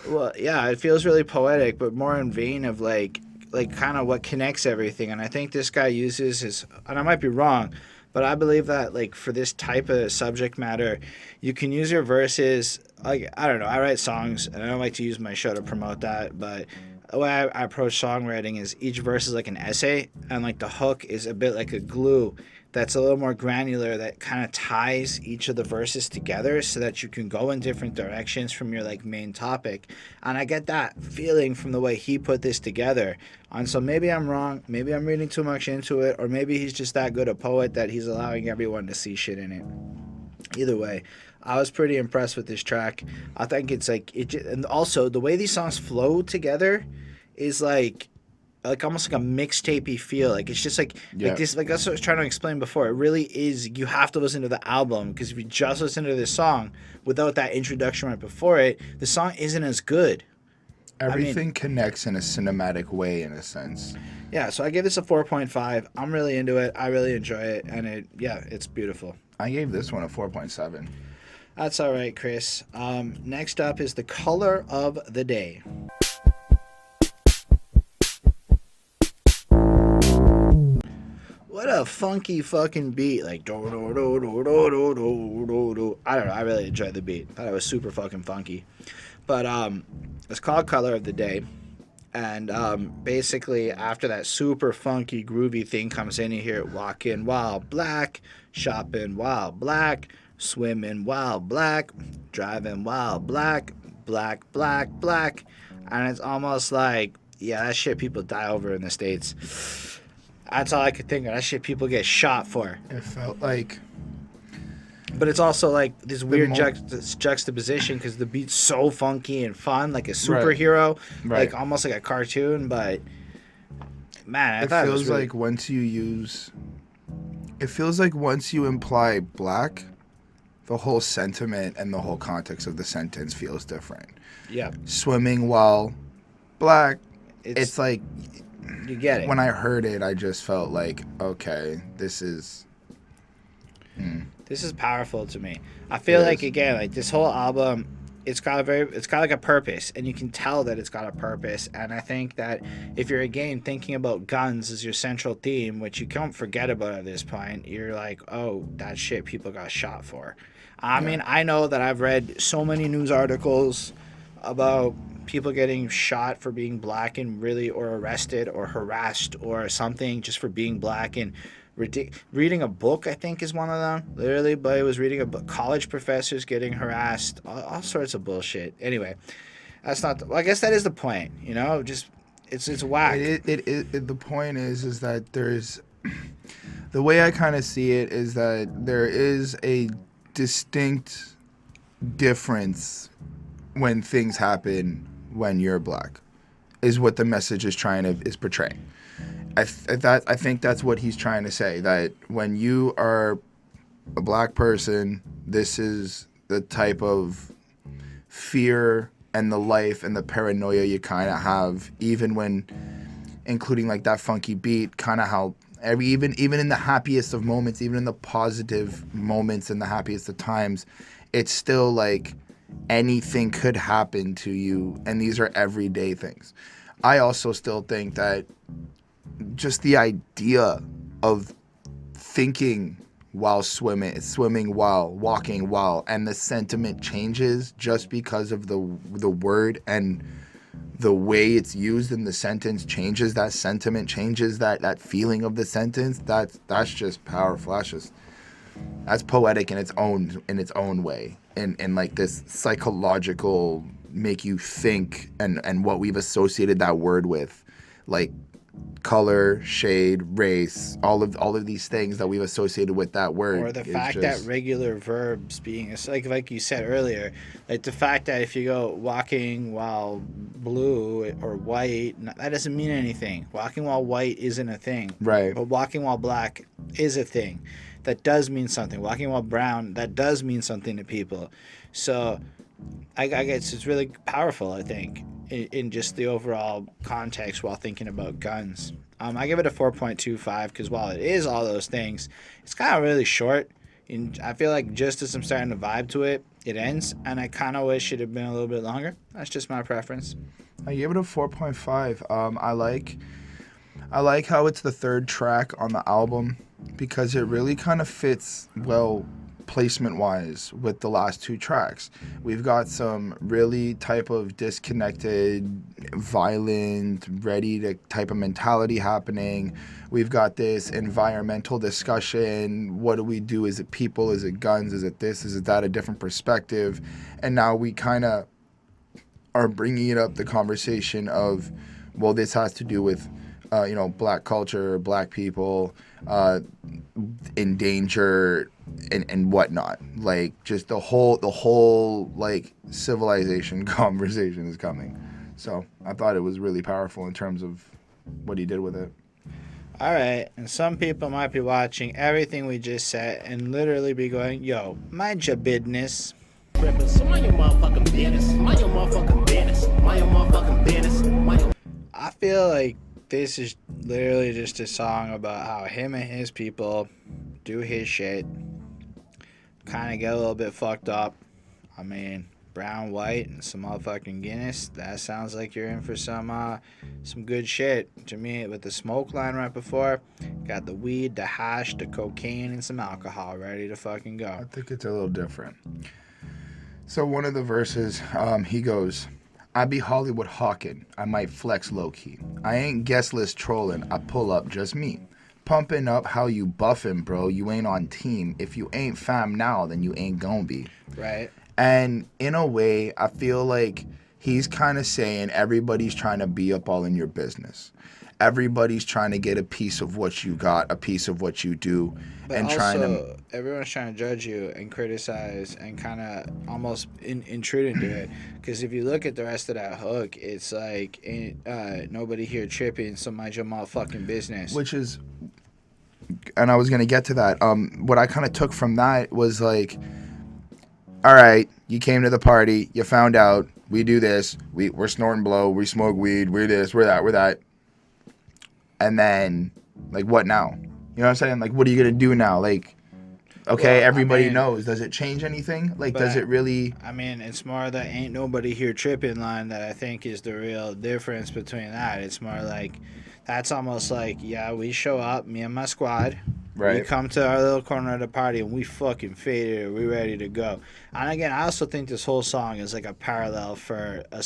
Well, yeah, it feels really poetic, but more in vein of, like kind of what connects everything. And I think this guy uses his, and I might be wrong, but I believe that, like, for this type of subject matter, you can use your verses. Like, I don't know. I write songs, and I don't like to use my show to promote that. But the way I approach songwriting is each verse is like an essay, and, like, the hook is a bit like a glue that's a little more granular that kind of ties each of the verses together so that you can go in different directions from your, like, main topic. And I get that feeling from the way he put this together. And so maybe I'm wrong, maybe I'm reading too much into it, or maybe he's just that good a poet that he's allowing everyone to see shit in it. Either way, I was pretty impressed with this track. I think it's like and also the way these songs flow together is like almost like a mixtapey feel. Like it's just like this, like that's what I was trying to explain before. It really is. You have to listen to the album, because if you just listen to this song without that introduction right before it, the song isn't as good. Everything connects in a cinematic way, in a sense. Yeah, so I gave this a 4.5. I'm really into it. I really enjoy it, and it's beautiful. I gave this one a 4.7. That's all right, Chris. Next up is the color of the day. What a funky fucking beat. Like, do, do, do, do, do, do, do, do. I don't know. I really enjoyed the beat. Thought it was super fucking funky. But it's called Color of the Day. And basically, after that super funky, groovy thing comes in, you hear it walking while black, shopping while black, swimming while black, driving while black, black, black, black. And it's almost like, yeah, that shit people die over in the States. That's all I could think of. That shit people get shot for. It felt like... But it's also like this weird juxtaposition because the beat's so funky and fun, like a superhero, like almost like a cartoon. But man, I thought it was really... like once you use... It feels like once you imply black, the whole sentiment and the whole context of the sentence feels different. Yeah. Swimming while black, it's like... You get it. When I heard it, I just felt like, okay, this is... This is powerful to me. I feel like, again, like this whole album, it's got like a purpose, and you can tell that it's got a purpose. And I think that if you're, again, thinking about guns as your central theme, which you can't forget about at this point, you're like, oh, that shit people got shot for. I mean, I know that I've read so many news articles about people getting shot for being black and or arrested or harassed or something just for being black, and reading a book, I think, is one of them. Literally, but I was reading a book. College professors getting harassed, all sorts of bullshit. Anyway, that's not. I guess that is the point. Just it's whack. The point is that there's the way I kind of see it is that there is a distinct difference when things happen when you're black, is what the message is portraying. I think that's what he's trying to say, that when you are a black person, this is the type of fear and the life and the paranoia you kind of have, even when, including like that funky beat, kind of how even in the happiest of moments, even in the positive moments and the happiest of times, it's still like anything could happen to you, and these are everyday things. I also still think that just the idea of thinking while swimming while walking while, and the sentiment changes just because of the word and the way it's used in the sentence changes that sentiment, changes that feeling of the sentence. That's just powerful. That's poetic in its own way, and like this psychological make you think, and what we've associated that word with, like color, shade, race, all of these things that we've associated with that word. Or the fact that regular verbs being like you said earlier, like the fact that if you go walking while blue or white, that doesn't mean anything. Walking while white isn't a thing. Right. But walking while black is a thing. That does mean something. Walking while brown, that does mean something to people. So I guess it's really powerful, I think, in just the overall context while thinking about guns. I give it a 4.25 because while it is all those things, it's kind of really short. And I feel like just as I'm starting to vibe to it, it ends. And I kind of wish it had been a little bit longer. That's just my preference. I gave it a 4.5. I like how it's the third track on the album because it really kind of fits well placement-wise with the last two tracks. We've got some really type of disconnected, violent, ready to type of mentality happening. We've got this environmental discussion. What do we do? Is it people? Is it guns? Is it this? Is it that? A different perspective. And now we kind of are bringing it up the conversation of, well, this has to do with black culture, black people in danger and whatnot. Like just the whole like civilization conversation is coming. So I thought it was really powerful in terms of what he did with it. All right, and some people might be watching everything we just said and literally be going, yo, mind your business. So mind your motherfucking business. Mind your motherfucking business. Mind your motherfucking business. I feel like this is literally just a song about how him and his people do his shit. Kind of get a little bit fucked up. I mean, brown, white, and some motherfucking Guinness. That sounds like you're in for some good shit. To me, with the smoke line right before, got the weed, the hash, the cocaine, and some alcohol ready to fucking go. I think it's a little different. So one of the verses, he goes, I be Hollywood hawking, I might flex low-key. I ain't guest list trolling, I pull up just me. Pumping up how you buffing, bro, you ain't on team. If you ain't fam now, then you ain't gonna be. Right. And in a way, I feel like he's kind of saying everybody's trying to be up all in your business. Everybody's trying to get a piece of what you got, a piece of what you do. But and also, everyone's trying to judge you and criticize and kind of almost intrude into it. Because if you look at the rest of that hook, it's like, ain't nobody here tripping, so mind your motherfucking business. Which is, and I was going to get to that. What I kind of took from that was like, all right, you came to the party, you found out, we do this, we're snorting blow, we smoke weed, we're this, we're that, we're that. And then, like, what now? You know what I'm saying? Like, what are you going to do now? Like, okay, well, everybody knows. Does it change anything? Like, does it really? I mean, it's more the ain't nobody here tripping line that I think is the real difference between that. It's more like, that's almost like, yeah, we show up, me and my squad. Right. We come to our little corner of the party and we fucking faded. We ready to go. And again, I also think this whole song is like a parallel for a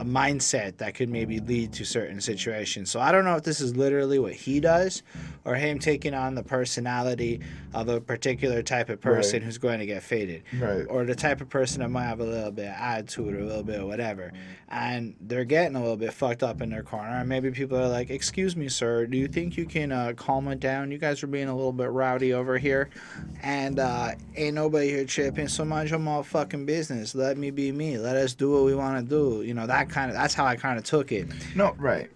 mindset that could maybe lead to certain situations. So I don't know if this is literally what he does or him taking on the personality of a particular type of person who's going to get faded. Right. Or the type of person that might have a little bit of attitude or a little bit of whatever. And they're getting a little bit fucked up in their corner. And maybe people are like, excuse me, sir, do you think you can calm it down? You guys are being a little bit rowdy over here. And ain't nobody here tripping, so mind your motherfucking business. Let me be me. Let us do what we want to do. You know, that's how I kind of took it. No, right.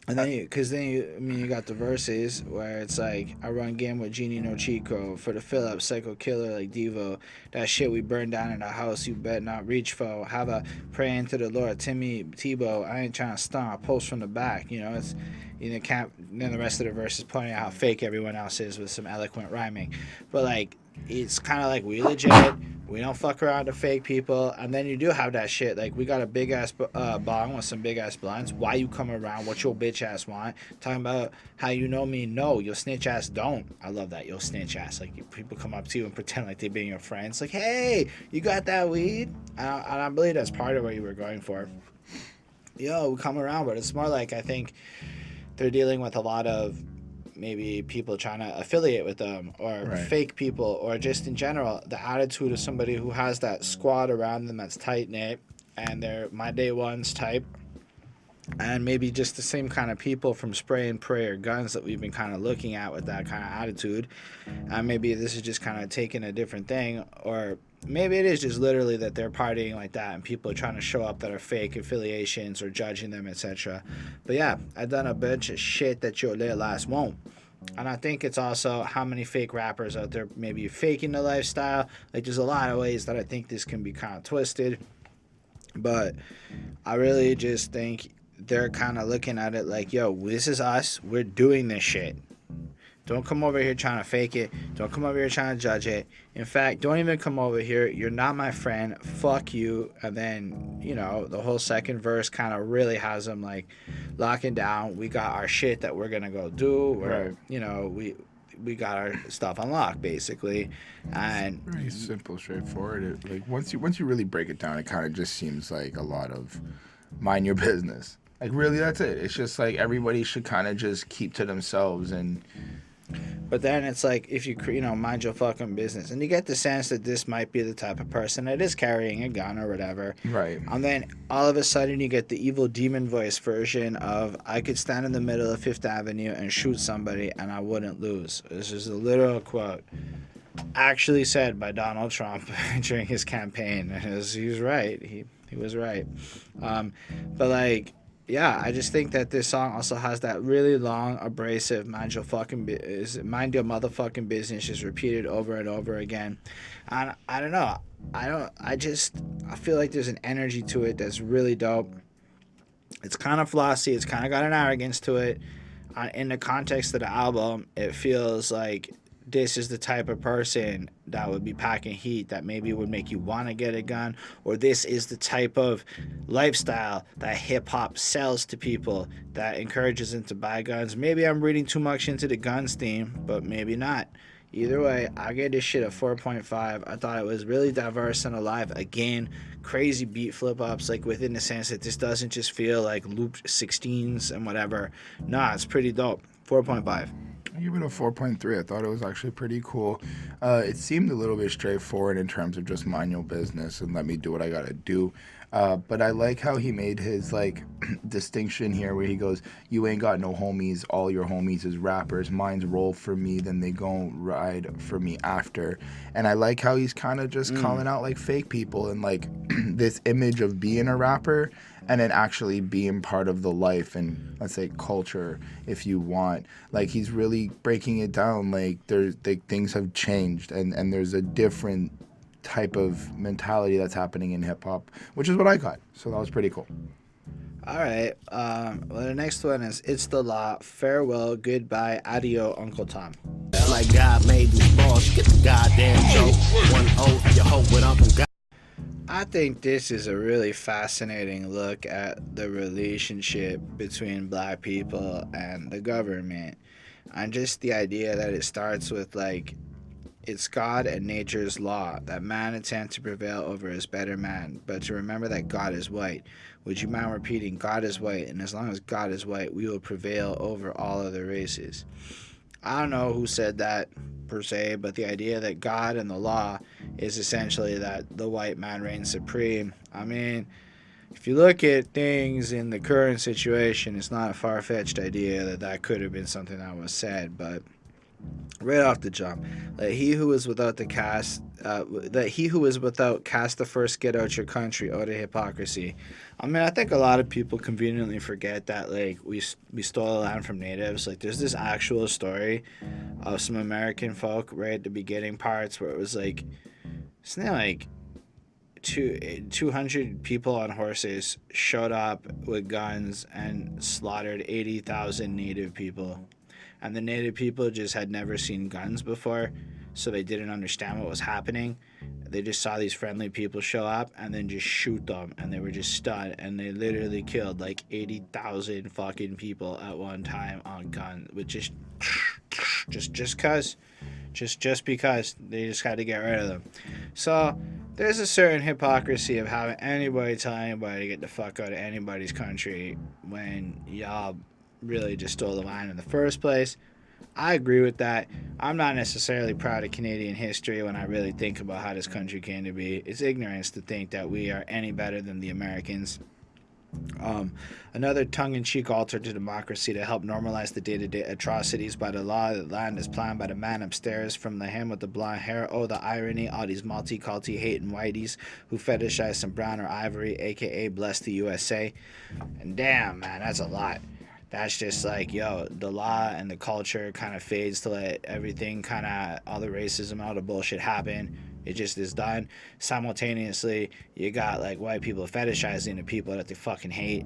And then, you got the verses where it's like, I run game with Genie no Chico for the fill-up, psycho killer like Devo. That shit we burned down in the house, you bet not reach for. Have a praying to the Lord, Timmy Tebow. I ain't trying to stun, I post from the back. You know, it's can't. Then the rest of the verse is pointing out how fake everyone else is with some eloquent rhyming. But like, it's kind of like we legit. We don't fuck around to fake people, and then you do have that shit. Like, we got a big ass bong with some big ass blunts. Why you come around? What your bitch ass want? Talking about how you know me? No, your snitch ass don't. I love that, your snitch ass. Like, people come up to you and pretend like they being your friends. Like, hey, you got that weed? And I believe that's part of what you were going for. Yo, we come around, but it's more like I think they're dealing with a lot of maybe people trying to affiliate with them or fake people, or just in general the attitude of somebody who has that squad around them that's tight knit and they're my day ones type, and maybe just the same kind of people from spray and pray or guns that we've been kind of looking at with that kind of attitude. And maybe this is just kind of taking a different thing, or maybe it is just literally that they're partying like that and people are trying to show up that are fake affiliations or judging them, etc. But yeah, I've done a bunch of shit that your little ass won't. And I think it's also how many fake rappers out there maybe faking the lifestyle. Like, there's a lot of ways that I think this can be kind of twisted. But I really just think they're kind of looking at it like, yo, this is us. We're doing this shit. Don't come over here trying to fake it. Don't come over here trying to judge it. In fact, don't even come over here. You're not my friend. Fuck you. And then, you know, the whole second verse kind of really has them, like, locking down. We got our shit that we're going to go do. Right. You know, we got our stuff unlocked, basically. And it's very simple, straightforward. Like, once you really break it down, it kind of just seems like a lot of mind your business. Like, really, that's it. It's just like everybody should kind of just keep to themselves. And but then it's like, if you know, mind your fucking business, and you get the sense that this might be the type of person that is carrying a gun or whatever, right? And then all of a sudden you get the evil demon voice version of, I could stand in the middle of Fifth Avenue and shoot somebody and I wouldn't lose. This is a literal quote actually said by Donald Trump during his campaign. He was right. He was right. But like, yeah, I just think that this song also has that really long, abrasive mind your motherfucking business, just repeated over and over again. And I don't know. I feel like there's an energy to it that's really dope. It's kind of flossy. It's kind of got an arrogance to it. In the context of the album, it feels like this is the type of person that would be packing heat, that maybe would make you want to get a gun, or this is the type of lifestyle that hip-hop sells to people, that encourages them to buy guns. Maybe I'm reading too much into the guns theme, but maybe not. Either way, I gave this shit a 4.5. I thought it was really diverse and alive. Again, crazy beat flip-ups, like within the sense that this doesn't just feel like looped 16s and whatever. Nah, it's pretty dope. 4.5. I give it a 4.3. I thought it was actually pretty cool. It seemed a little bit straightforward in terms of just mind your business and let me do what I gotta do. But I like how he made his like distinction here where he goes, you ain't got no homies, all your homies is rappers, mine's roll for me, then they gon' ride for me after. And I like how he's kind of just calling out like fake people and like this image of being a rapper and then actually being part of the life and, let's say, culture, if you want. Like, he's really breaking it down. Like, things have changed and there's a different type of mentality that's happening in hip-hop, which is what I got. So that was pretty cool. All right. Well, the next one is It's the Law, Farewell, Goodbye, Addio, Uncle Tom. Like God made these balls, get the goddamn joke. One oath, you hope with Uncle God. I think this is a really fascinating look at the relationship between black people and the government. And just the idea that it starts with, like, it's God and nature's law, that man attempts to prevail over his better man, but to remember that God is white. Would you mind repeating, God is white, and as long as God is white, we will prevail over all other races. I don't know who said that per se, but the idea that God and the law is essentially that the white man reigns supreme. I mean, if you look at things in the current situation, it's not a far-fetched idea that could have been something that was said, but right off the jump, that he who is without cast the first get out your country. Oh, the hypocrisy. I mean, I think a lot of people conveniently forget that, like, we stole the land from natives. Like, there's this actual story of some American folk right at the beginning parts where it was like, isn't it like 200 people on horses showed up with guns and slaughtered 80,000 native people. And the native people just had never seen guns before. so they didn't understand what was happening. They just saw these friendly people show up and then just shoot them, and they were just stunned, and they literally killed like 80,000 fucking people at one time on gun with just because they just had to get rid of them. So there's a certain hypocrisy of having anybody tell anybody to get the fuck out of anybody's country when y'all really just stole the line in the first place. I agree with that. I'm not necessarily proud of Canadian history when I really think about how this country came to be. It's ignorance to think that we are any better than the Americans. Another tongue-in-cheek altar to democracy to help normalize the day-to-day atrocities by the law. The land is planned by the man upstairs from the him with the blonde hair. Oh, the irony. All these multi-culti hating whiteys who fetishize some brown or ivory, aka bless the USA. And damn, man, that's a lot. That's just like, yo, the law and the culture kind of fades to let everything kind of, all the racism, all the bullshit happen. It just is done. Simultaneously, you got like white people fetishizing the people that they fucking hate.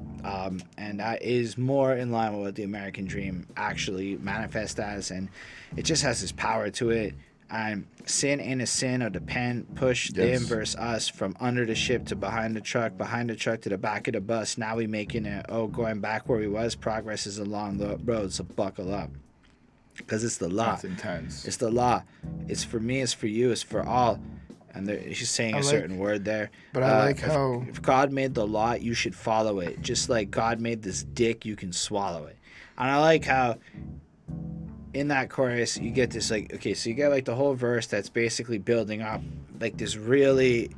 And that is more in line with what the American dream actually manifests as. And it just has this power to it. Sin ain't a sin or the pen. Push them versus us from under the ship to behind the truck to the back of the bus. Now we making it, going back where we was. Progress is along the road, so buckle up. Because it's the law. That's intense. It's the law. It's for me, it's for you, it's for all. And she's saying a certain word there. But I like how... If God made the law, you should follow it. Just like God made this dick, you can swallow it. And I like how in that chorus, you get this, like, okay, so you get like the whole verse that's basically building up like this really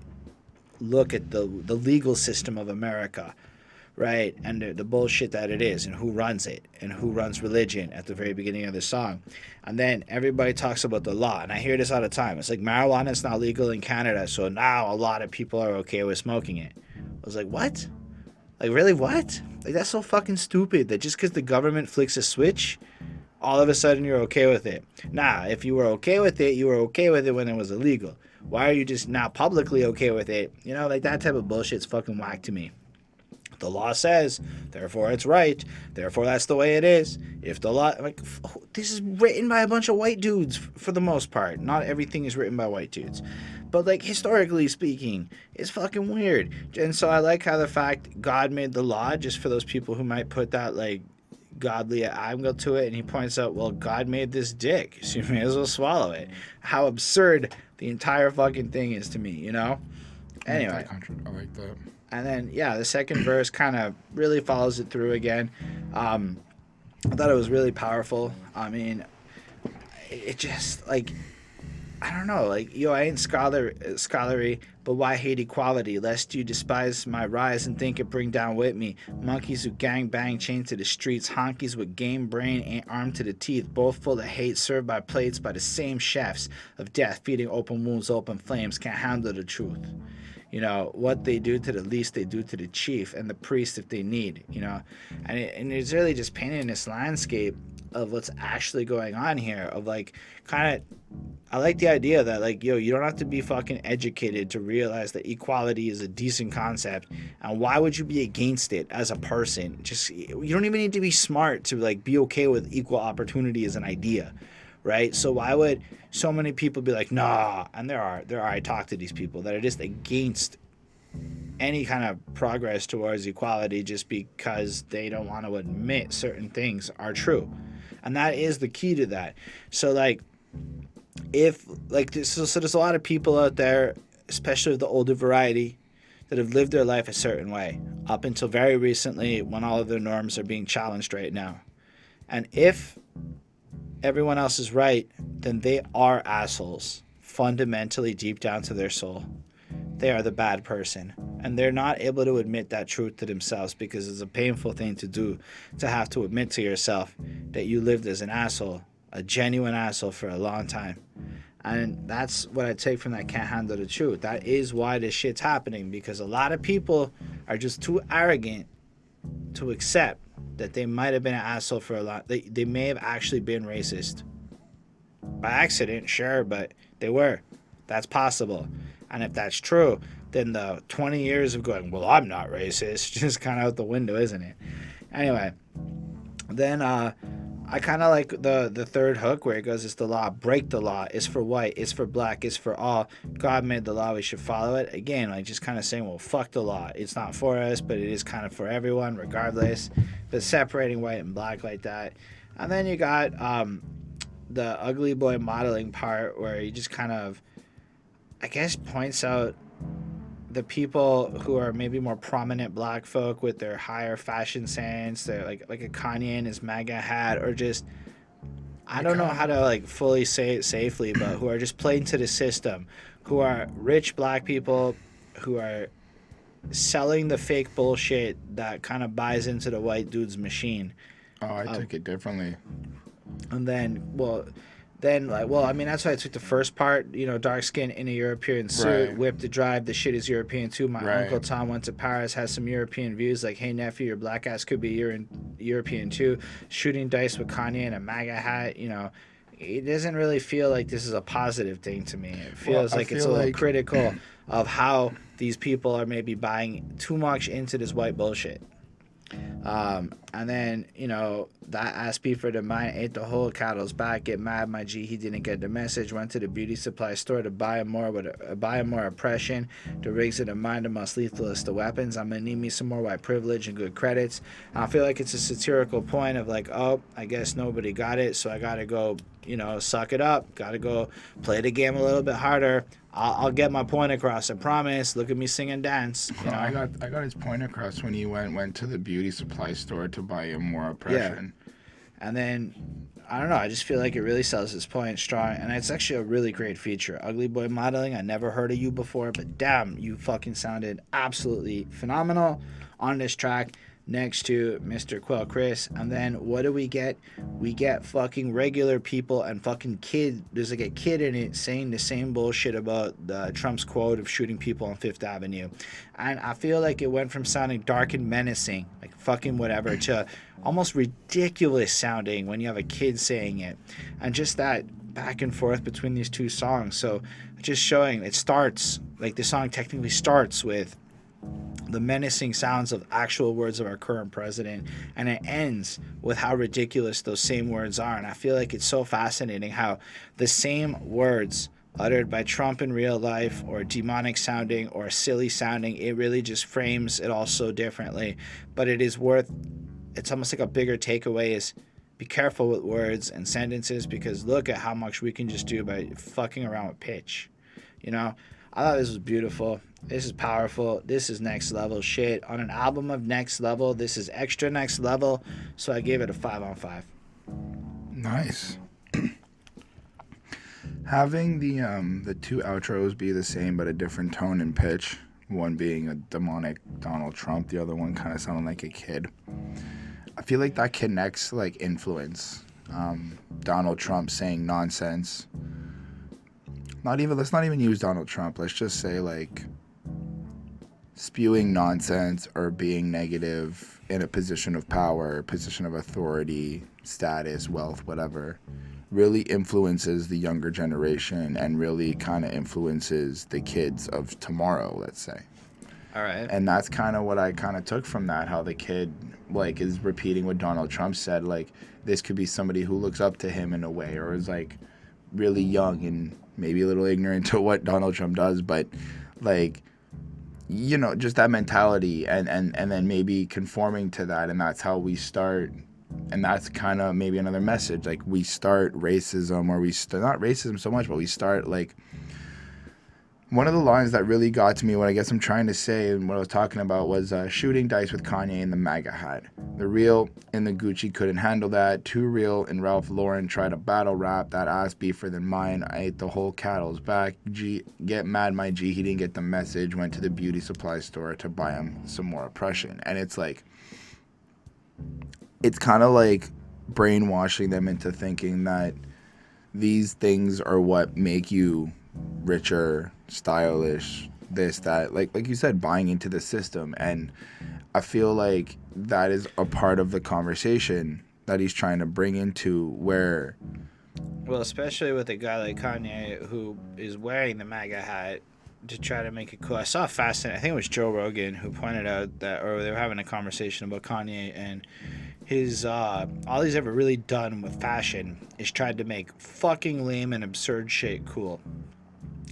look at the legal system of America. Right, and the bullshit that it is, and who runs it, and who runs religion at the very beginning of the song. And then everybody talks about the law, and I hear this all the time. It's like marijuana is not legal in Canada, so now a lot of people are okay with smoking it. I was like, what? Like, really, what? Like, that's so fucking stupid that just because the government flicks a switch, all of a sudden you're okay with it. Nah, if you were okay with it, you were okay with it when it was illegal. Why are you just now publicly okay with it? You know, like, that type of bullshit's fucking whack to me. The law says, therefore it's right, therefore that's the way it is. If the law, like, this is written by a bunch of white dudes for the most part. Not everything is written by white dudes. But, like, historically speaking, it's fucking weird. And so I like how the fact God made the law, just for those people who might put that, like, godly angle to it, and he points out, well, God made this dick, so you may as well swallow it. How absurd the entire fucking thing is to me, you know? Anyway. I like that. And then, yeah, the second verse kind of really follows it through again. I thought it was really powerful. I mean, it just, like, I don't know. Like, yo, I ain't scholarly, but why hate equality? Lest you despise my rise and think it bring down with me. Monkeys who gang bang chained to the streets. Honkies with game brain ain't armed to the teeth. Both full of hate served by plates by the same chefs of death. Feeding open wounds, open flames. Can't handle the truth. You know, what they do to the least, they do to the chief and the priest if they need, you know. And it's really just painting this landscape of what's actually going on here, of, like, kind of, I like the idea that, like, yo, you don't have to be fucking educated to realize that equality is a decent concept. And why would you be against it as a person? Just, you don't even need to be smart to, like, be okay with equal opportunity as an idea. Right? So why would so many people be like, nah? And there are, I talk to these people that are just against any kind of progress towards equality just because they don't want to admit certain things are true. And that is the key to that. So, like, if, like, so there's a lot of people out there, especially the older variety, that have lived their life a certain way up until very recently when all of their norms are being challenged right now. And if everyone else is right, then they are assholes, fundamentally deep down to their soul. They are the bad person, and they're not able to admit that truth to themselves because it's a painful thing to do, to have to admit to yourself that you lived as an asshole, a genuine asshole for a long time. And that's what I take from that can't handle the truth. That is why this shit's happening, because a lot of people are just too arrogant to accept that they might have been an asshole for a lot. They may have actually been racist. By accident, sure, but they were. That's possible. And if that's true, then the 20 years of going, well, I'm not racist, just kind of out the window, isn't it? Anyway, then I kind of like the third hook where it goes, it's the law, break the law, it's for white, it's for black, it's for all. God made the law, we should follow it. Again, like just kind of saying, well, fuck the law. It's not for us, but it is kind of for everyone, regardless. But separating white and black like that. And then you got the ugly boy modeling part where he just kind of, I guess, points out the people who are maybe more prominent black folk with their higher fashion sense, they're like a Kanye and his MAGA hat, or just, I don't know how to like fully say it safely, but who are just playing to the system, who are rich black people who are selling the fake bullshit that kind of buys into the white dude's machine. Oh, I took it differently. And then, I mean, that's why I took the first part, dark skin in a European suit, Right. whip the drive, the shit is European too. My Right. Uncle Tom went to Paris, has some European views, like, hey, nephew, your black ass could be European too. Shooting dice with Kanye and a MAGA hat, it doesn't really feel like this is a positive thing to me. It feels like it's a little critical of how these people are maybe buying too much into this white bullshit. And then, that ass beaver to mine ate the whole cattle's back. Get mad, my G, he didn't get the message. Went to the beauty supply store to buy more oppression. The rigs of the mind, the most lethal is the weapons. I'm gonna need me some more white privilege and good credits. And I feel like it's a satirical point of like, oh, I guess nobody got it, so I gotta go, suck it up. Gotta go play the game a little bit harder. I'll get my point across, I promise. Look at me sing and dance. I got his point across when he went to the beauty supply store to buy him more oppression. Yeah. And then, I don't know, I just feel like it really sells his point strong. And it's actually a really great feature. Ugly Boy Modeling, I never heard of you before, but damn, you fucking sounded absolutely phenomenal on this track next to Mr. Quelle Chris. And then what do we get? We get fucking regular people and fucking kid. There's like a kid in it saying the same bullshit about Trump's quote of shooting people on Fifth Avenue. And I feel like it went from sounding dark and menacing, like fucking whatever, to almost ridiculous sounding when you have a kid saying it. And just that back and forth between these two songs. So just showing, it starts, like the song technically starts with the menacing sounds of actual words of our current president, and it ends with how ridiculous those same words are. And I feel like it's so fascinating how the same words uttered by Trump in real life, or demonic sounding or silly sounding, it really just frames it all so differently. But it's almost like a bigger takeaway is be careful with words and sentences, because look at how much we can just do by fucking around with pitch. I thought this was beautiful. This is powerful. This is next level shit. On an album of next level, this is extra next level. So I gave it a 5 on 5. Nice. Having the two outros be the same but a different tone and pitch, one being a demonic Donald Trump, the other one kind of sounding like a kid. I feel like that connects like influence. Donald Trump saying nonsense. Let's not even use Donald Trump. Let's just say like spewing nonsense or being negative in a position of power, position of authority, status, wealth, whatever, really influences the younger generation and really kind of influences the kids of tomorrow, let's say. All right. And that's kind of what I kind of took from that, how the kid like is repeating what Donald Trump said, like this could be somebody who looks up to him in a way, or is like really young and maybe a little ignorant to what Donald Trump does, but like, just that mentality and then maybe conforming to that, and that's how we start. And that's kind of maybe another message, like we start racism, or we start not racism so much, but we start like one of the lines that really got to me, what I guess I'm trying to say and what I was talking about was shooting dice with Kanye in the MAGA hat. The real in the Gucci couldn't handle that. Too real and Ralph Lauren tried to battle rap. That ass beefer than mine. I ate the whole cattle's back. G, get mad, my G. He didn't get the message. Went to the beauty supply store to buy him some more oppression. And it's like, it's kind of like brainwashing them into thinking that these things are what make you richer, stylish, this, that, like you said, buying into the system. And I feel like that is a part of the conversation that he's trying to bring into where, well, especially with a guy like Kanye who is wearing the MAGA hat to try to make it cool. I saw fascinating, I think it was Joe Rogan who pointed out that, or they were having a conversation about Kanye and his all he's ever really done with fashion is tried to make fucking lame and absurd shit cool.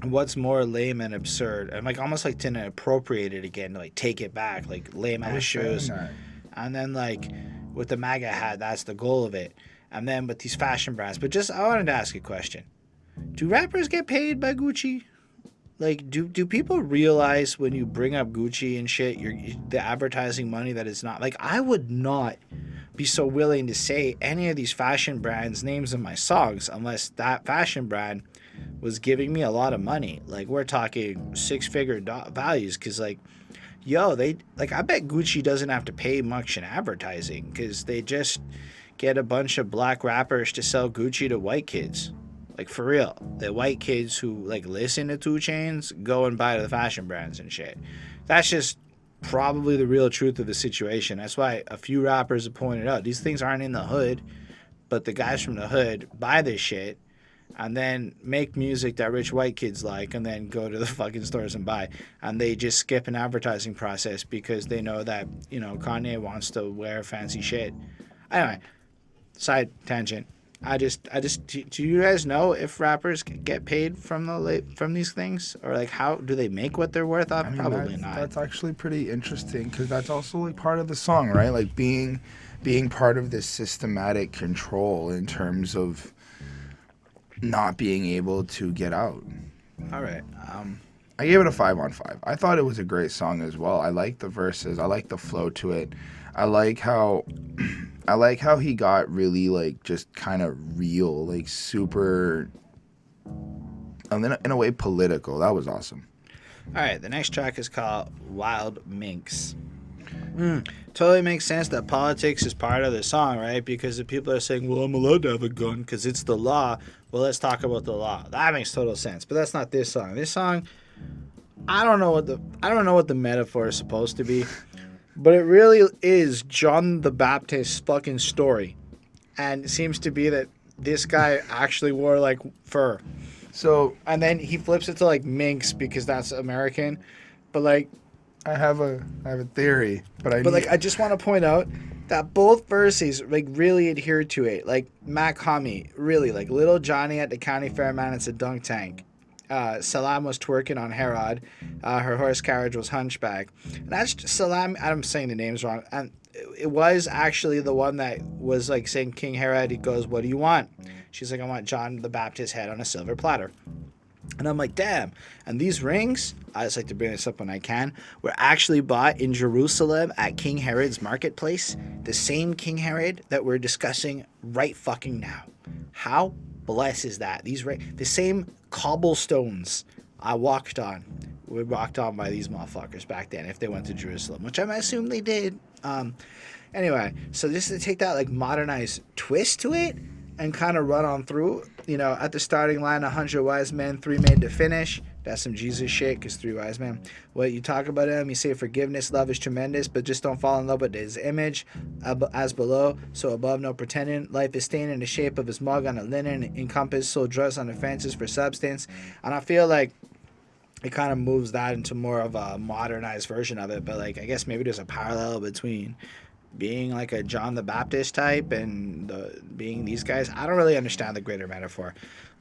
And what's more lame and absurd, and like almost like to appropriate it again, to like take it back, like lame ass shoes. And then like with the MAGA hat, that's the goal of it. And then with these fashion brands. But just I wanted to ask a question. Do rappers get paid by Gucci? Like, do people realize when you bring up Gucci and shit, the advertising money that it's not? Like, I would not be so willing to say any of these fashion brands' names in my songs unless that fashion brand was giving me a lot of money. Like, we're talking six-figure values, because, like, yo, I bet Gucci doesn't have to pay much in advertising, because they just get a bunch of black rappers to sell Gucci to white kids. Like, for real. The white kids who, like, listen to 2 Chainz go and buy the fashion brands and shit. That's just probably the real truth of the situation. That's why a few rappers have pointed out these things aren't in the hood, but the guys from the hood buy this shit and then make music that rich white kids like and then go to the fucking stores and buy. And they just skip an advertising process because they know that, you know, Kanye wants to wear fancy shit. Anyway, side tangent. I just do you guys know if rappers get paid from these things, or like how do they make what they're worth? Probably not. That's actually pretty interesting, because that's also like part of the song, right? Like being part of this systematic control in terms of not being able to get out. All right. I gave it a 5 on 5. I thought it was a great song as well. I like the verses. I like the flow to it. I like how he got really, like, just kind of real, like, super, and then in a way political. That was awesome. All right, the next track is called Wild Minks. Totally makes sense that politics is part of the song, right? Because if people are saying, well, I'm allowed to have a gun because it's the law, well, let's talk about the law. That makes total sense, but that's not this song. This song, I don't know what the metaphor is supposed to be. But it really is John the Baptist's fucking story. And it seems to be that this guy actually wore, like, fur. So, and then he flips it to, like, minks because that's American. But, like, I have a theory, I just want to point out that both verses, like, really adhere to it. Like, Mach-Hommy, really, like, Little Johnny at the county fair, man, it's a dunk tank. Salaam was twerking on Herod. Her horse carriage was hunchback. And that's Salaam. I'm saying the names wrong. And it was actually the one that was like saying King Herod. He goes, "What do you want?" She's like, "I want John the Baptist's head on a silver platter." And I'm like, damn. And these rings, I just like to bring this up when I can, were actually bought in Jerusalem at King Herod's marketplace. The same King Herod that we're discussing right fucking now. How blessed is that? The same cobblestones I walked on were walked on by these motherfuckers back then if they went to Jerusalem, which I assume they did. Anyway, so just to take that like modernized twist to it and kind of run on through, you know, at the starting line, 100 wise men, 3 made to finish. That's some Jesus shit, because 3 wise men. What you talk about him, you say forgiveness, love is tremendous, but just don't fall in love with his image as below. So above, no pretending. Life is stained in the shape of his mug on a linen, encompassed, so drugs on offenses for substance. And I feel like it kind of moves that into more of a modernized version of it. But like, I guess maybe there's a parallel between being like a John the Baptist type and being these guys. I don't really understand the greater metaphor.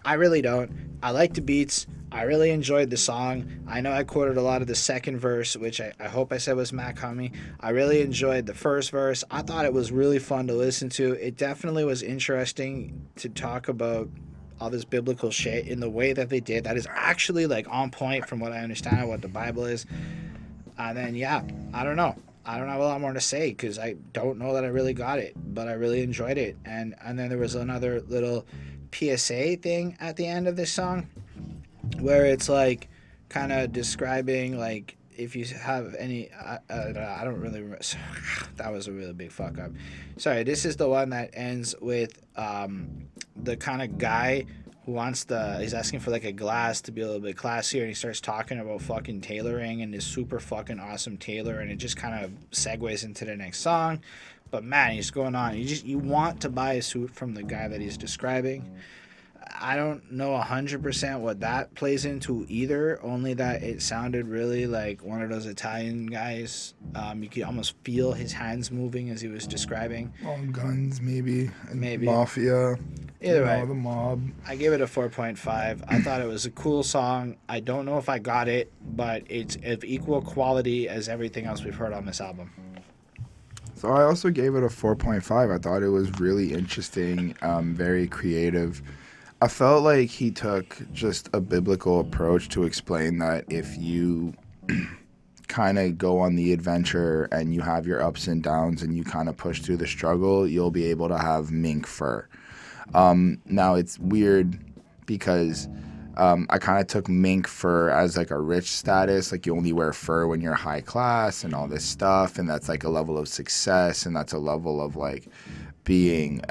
I really don't. I like the beats. I really enjoyed the song. I know I quoted a lot of the second verse, which I hope I said was Mach-Hommy. I really enjoyed the first verse. I thought it was really fun to listen to. It definitely was interesting to talk about all this biblical shit in the way that they did. That is actually like on point from what I understand of what the Bible is. And then, yeah, I don't know. I don't have a lot more to say because I don't know that I really got it, but I really enjoyed it. And then there was another little PSA thing at the end of this song where it's like kind of describing like if you have any I don't really remember. That was a really big fuck up. Sorry, this is the one that ends with the kind of guy who wants he's asking for like a glass to be a little bit classier, and he starts talking about fucking tailoring and this super fucking awesome tailor, and it just kind of segues into the next song. But man, he's going on. You want to buy a suit from the guy that he's describing. I don't know 100% what that plays into either, only that it sounded really like one of those Italian guys. You could almost feel his hands moving as he was describing. All guns, maybe. And Maybe. Mafia. Either way. The mob. I give it a 4.5. I thought it was a cool song. I don't know if I got it, but it's of equal quality as everything else we've heard on this album. So I also gave it a 4.5. I thought it was really interesting, very creative. I felt like he took just a biblical approach to explain that if you kind of go on the adventure and you have your ups and downs and you kind of push through the struggle, you'll be able to have mink fur. Now it's weird because I kind of took mink fur as like a rich status, like you only wear fur when you're high class and all this stuff, and that's like a level of success and that's a level of like being,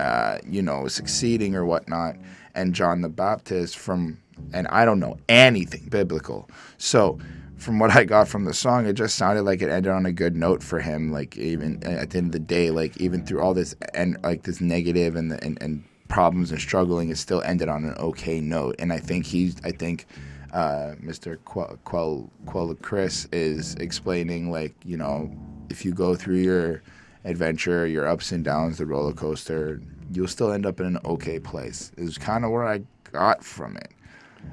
succeeding or whatnot. And John the Baptist and I don't know anything biblical, so from what I got from the song, it just sounded like it ended on a good note for him. Like even at the end of the day, like even through all this and like this negative and problems and struggling, it still ended on an okay note. And I think Mr. Quelle Chris is explaining, like, if you go through your adventure, your ups and downs, the roller coaster, you'll still end up in an okay place. Is kind of where I got from it.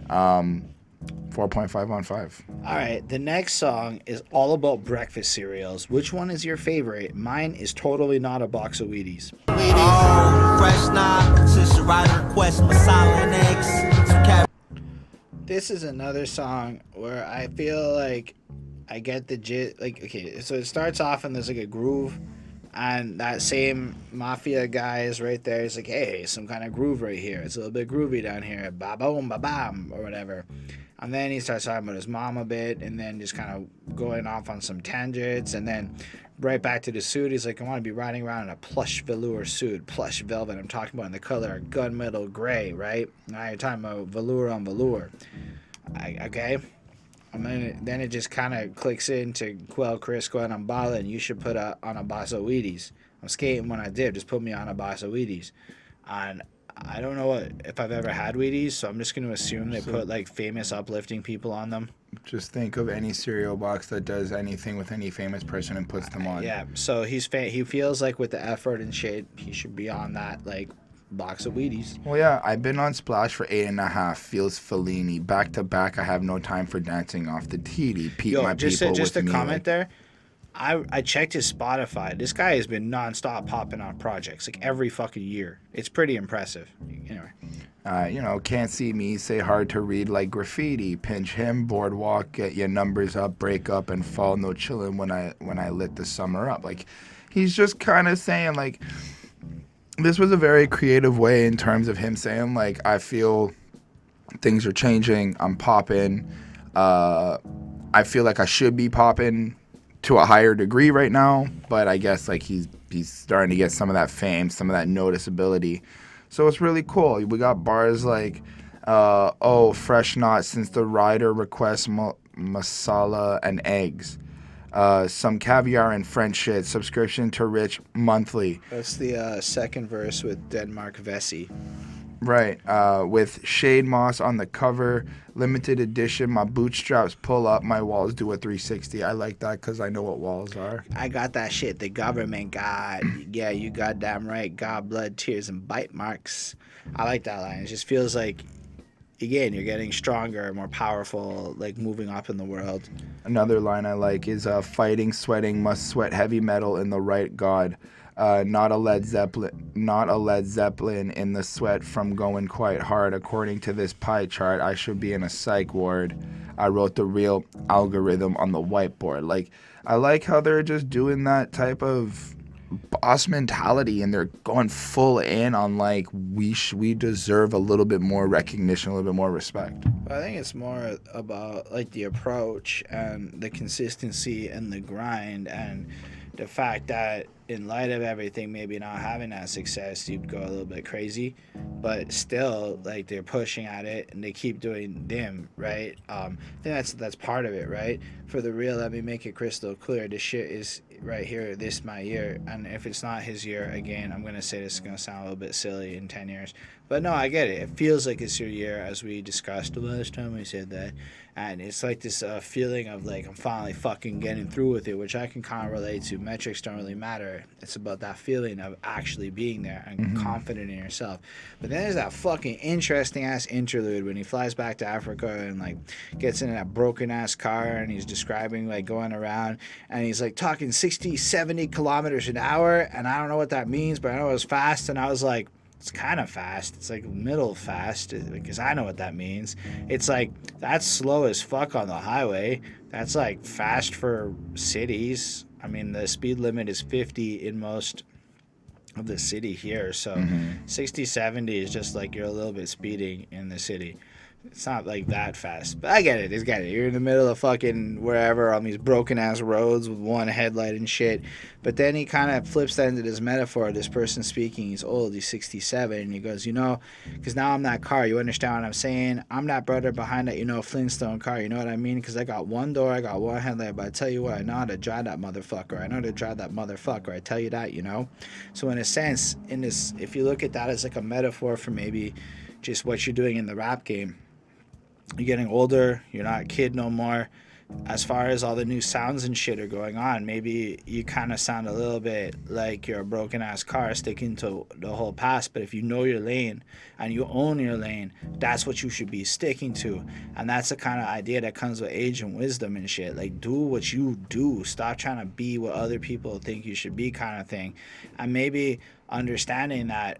4.5 on 5. All right, the next song is all about breakfast cereals. Which one is your favorite? Mine is Totally Not a Box of Wheaties. Oh, fresh knock, since your rider request masala and eggs. This is another song where I feel like I get the gist. Like, okay, so it starts off and there's like a groove, and that same mafia guy is right there. He's like, hey, some kind of groove right here. It's a little bit groovy down here. Ba-boom, ba-bam, or whatever. And then he starts talking about his mom a bit, and then just kind of going off on some tangents, and then right back to the suit. He's like, I want to be riding around in a plush velour suit, plush velvet. I'm talking about in the color gunmetal gray, right? Now you're talking about velour on velour. Okay? Then it just kind of clicks into Quelle Chris going, I'm balling. You should put on a box of Wheaties. I'm skating when I did. Just put me on a box of Wheaties. And I don't know if I've ever had Wheaties, so I'm just going to assume they put like famous uplifting people on them. Just think of any cereal box that does anything with any famous person and puts them on. Yeah, so he feels like with the effort and shit, he should be on that like box of Wheaties. Well, yeah, I've been on Splash for 8.5. Feels Fellini. Back to back, I have no time for dancing off the TD. Just a comment there. I checked his Spotify. This guy has been nonstop popping out projects like every fucking year. It's pretty impressive. Anyway. Can't see me, say hard to read like graffiti. Pinch him, boardwalk, get your numbers up, break up and fall. No chillin' when I lit the summer up. Like, he's just kind of saying like, this was a very creative way in terms of him saying like, I feel things are changing. I'm popping. I feel like I should be popping to a higher degree right now, but I guess like he's starting to get some of that fame, some of that noticeability. So it's really cool. We got bars like, fresh knot since the rider requests masala and eggs. Some caviar and French shit. Subscription to Rich monthly. That's the second verse with Denmark Vessey. Right, with Shade Moss on the cover, limited edition. My bootstraps pull up, my walls do a 360. I like that because I know what walls are. I got that shit the government got. Yeah, you goddamn right. God, blood, tears, and bite marks. I like that line. It just feels like, again, you're getting stronger, more powerful, like moving up in the world. Another line I like is fighting, sweating, must sweat heavy metal in the right God. Not a Led Zeppelin in the sweat from going quite hard. According to this pie chart, I should be in a psych ward. I wrote the real algorithm on the whiteboard. Like, I like how they're just doing that type of boss mentality, and they're going full in on like we deserve a little bit more recognition, a little bit more respect. I think it's more about like the approach and the consistency and the grind and the fact that in light of everything, maybe not having that success, you'd go a little bit crazy, but still, like, they're pushing at it and they keep doing them, right? I think that's part of it, right? For the real, let me make it crystal clear. This shit is right here, this my year, and if it's not his year, again, I'm gonna say this is gonna sound a little bit silly in 10 years, But no, I get it. It feels like it's your year, as we discussed the last time we said that. And it's like this feeling of like I'm finally fucking getting through with it, which I can kind of relate to. Metrics don't really matter. It's about that feeling of actually being there and confident in yourself. But then there's that fucking interesting ass interlude when he flies back to Africa and like gets in that broken ass car and he's describing like going around and he's like talking 60, 70 kilometers an hour. And I don't know what that means, but I know it was fast. And I was like, it's kind of fast. It's like middle fast because I know what that means. It's like that's slow as fuck on the highway. That's like fast for cities. I mean, the speed limit is 50 in most of the city here. So 60, 70 is just like you're a little bit speeding in the city. It's not like that fast, but I get it. You're in the middle of fucking wherever on these broken ass roads with one headlight and shit. But then he kind of flips that into this metaphor. This person speaking, he's old, he's 67, and he goes, because now I'm that car. You understand what I'm saying? I'm that brother behind that, Flintstone car. You know what I mean? Because I got one door, I got one headlight, but I tell you what, I know how to drive that motherfucker. I tell you that, So in a sense, if you look at that as like a metaphor for maybe just what you're doing in the rap game. You're getting older, you're not a kid no more. As far as all the new sounds and shit are going on, maybe you kind of sound a little bit like you're a broken ass car sticking to the whole past. But if you know your lane and you own your lane, that's what you should be sticking to. And that's the kind of idea that comes with age and wisdom and shit. Like, do what you do. Stop trying to be what other people think you should be, kind of thing. And maybe understanding that,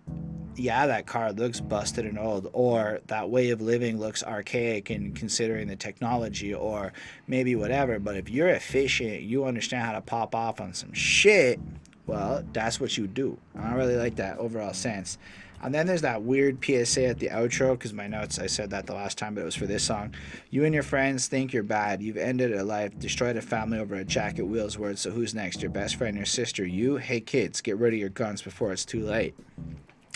yeah, that car looks busted and old, or that way of living looks archaic and considering the technology, or maybe whatever. But if you're efficient, you understand how to pop off on some shit, well, that's what you do. I don't really like that overall sense. And then there's that weird PSA at the outro, because my notes, I said that the last time, but it was for this song. You and your friends think you're bad. You've ended a life, destroyed a family over a jacket wheels word, so who's next? Your best friend, your sister, you? Hey kids, get rid of your guns before it's too late.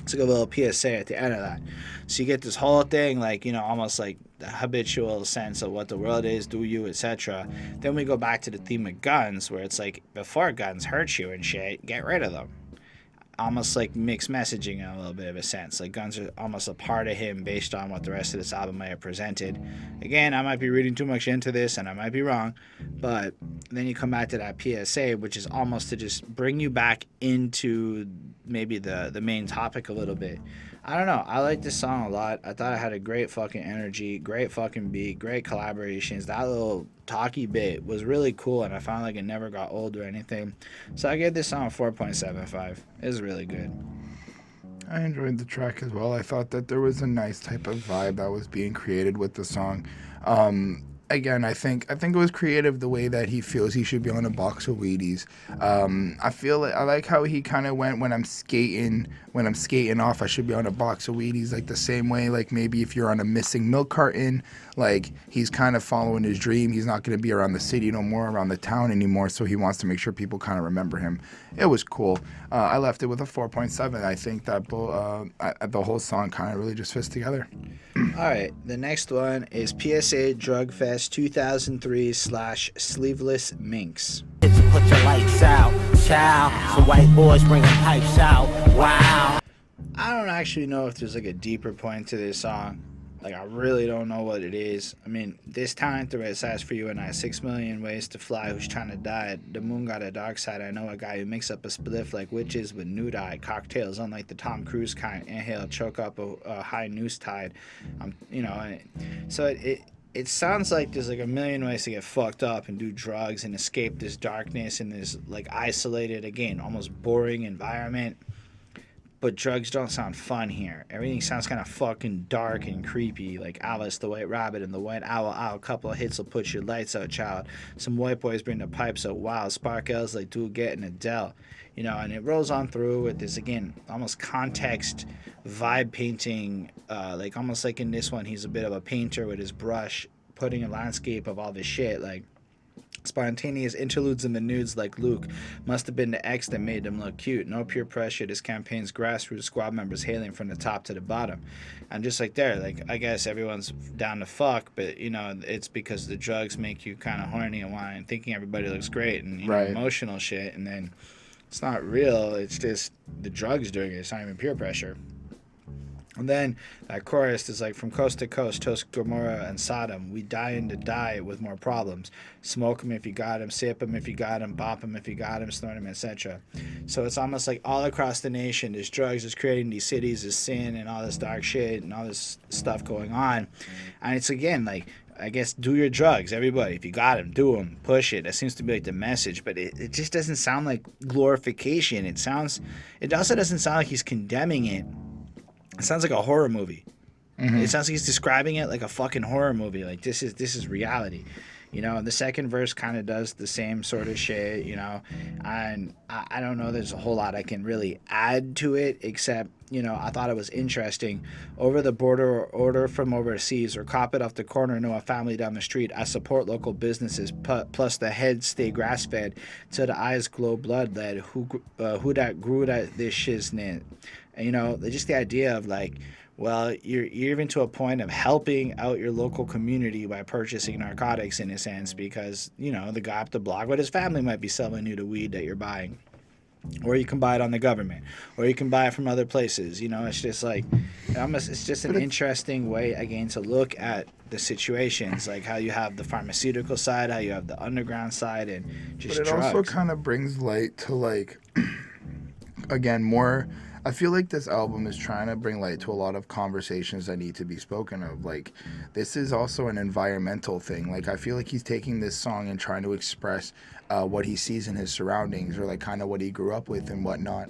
It's like a little PSA at the end of that. So you get this whole thing, like, almost like the habitual sense of what the world is, do you, etc. Then we go back to the theme of guns, where it's like, before guns hurt you and shit, get rid of them. Almost like mixed messaging in a little bit of a sense. Like, guns are almost a part of him based on what the rest of this album might have presented. Again, I might be reading too much into this and I might be wrong, but then you come back to that PSA, which is almost to just bring you back into maybe the main topic a little bit. I don't know. I like this song a lot. I thought it had a great fucking energy, great fucking beat, great collaborations. That little talky bit was really cool, and I found like it never got old or anything. So I gave this song a 4.75. It was really good. I enjoyed the track as well. I thought that there was a nice type of vibe that was being created with the song. Again, I think it was creative the way that he feels he should be on a box of Wheaties. I like how he kind of went, when I'm skating off, I should be on a box of Wheaties, like the same way, like maybe if you're on a missing milk carton, like he's kind of following his dream. He's not going to be around the city no more, around the town anymore, so he wants to make sure people kind of remember him. It was cool. I left it with a 4.7. I think that the whole song kind of really just fits together. All right, the next one is PSA Drugfest 2003/Sleeveless Minks. Put your lights out, child. Some white boys bringing pipes out. Wow. I don't actually know if there's like a deeper point to this song. Like, I really don't know what it is. I mean, this talent the red size for you and I, 6 million ways to fly, who's trying to die. The moon got a dark side. I know a guy who makes up a spliff like witches with nude eye cocktails, unlike the Tom Cruise kind. Inhale, choke up a high noose tide. So it sounds like there's like a million ways to get fucked up and do drugs and escape this darkness in this like isolated, again, almost boring environment. But drugs don't sound fun here. Everything sounds kind of fucking dark and creepy, like Alice the White Rabbit and the White Owl. A couple of hits will put your lights out, child. Some white boys bring the pipes out. Wow, sparkles like do get an Adele. And it rolls on through with this, again, almost context vibe painting, like almost like in this one, he's a bit of a painter with his brush, putting a landscape of all this shit, like spontaneous interludes in the nudes like Luke. Must have been the ex that made them look cute. No peer pressure. This campaign's grassroots squad members hailing from the top to the bottom. And just like there, like, I guess everyone's down to fuck, but it's because the drugs make you kind of horny and want and thinking everybody looks great and right. Emotional shit, and then it's not real. It's just the drugs doing it. It's not even peer pressure. And then that chorus is like, from coast to coast, toast Gomorrah and Sodom. We dying to die with more problems. Smoke 'em if you got 'em, sip 'em if you got 'em, bop 'em if you got 'em, snort 'em, etc. So it's almost like all across the nation, there's drugs, there's creating these cities, there's sin and all this dark shit and all this stuff going on. And it's again like, I guess, do your drugs, everybody. If you got them, do them, push it. That seems to be like the message, but it just doesn't sound like glorification. It also doesn't sound like he's condemning it. It sounds like a horror movie. Mm-hmm. It sounds like he's describing it like a fucking horror movie. Like this is reality, you know. And the second verse kind of does the same sort of shit, you know. And I don't know. There's a whole lot I can really add to it, except, you know, I thought it was interesting. Over the border or order from overseas, or cop it off the corner, know a family down the street. I support local businesses, plus the heads stay grass fed, till the eyes glow blood led. Who that grew that this shiznit. And, you know, just the idea of like, well, you're even to a point of helping out your local community by purchasing narcotics in a sense, because, you know, the guy up the block with his family might be selling you the weed that you're buying. Or you can buy it on the government, or you can buy it from other places. You know, it's just like, it's just an interesting way, again, to look at the situations, like how you have the pharmaceutical side, how you have the underground side, and just drugs. But it also kind of brings light to, like, again, more... I feel like this album is trying to bring light to a lot of conversations that need to be spoken of. Like, this is also an environmental thing. Like, I feel like he's taking this song and trying to express what he sees in his surroundings, or like kind of what he grew up with and whatnot.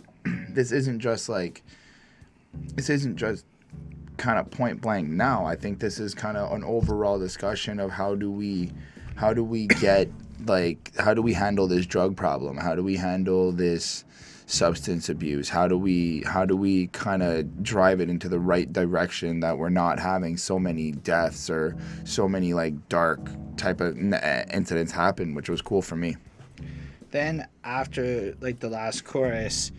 This isn't just kind of point blank now. I think this is kind of an overall discussion of how do we get, like, how do we handle this drug problem? How do we handle this substance abuse? How do we kind of drive it into the right direction, that we're not having so many deaths or so many like dark type of incidents happen, which was cool for me. Then after like the last chorus,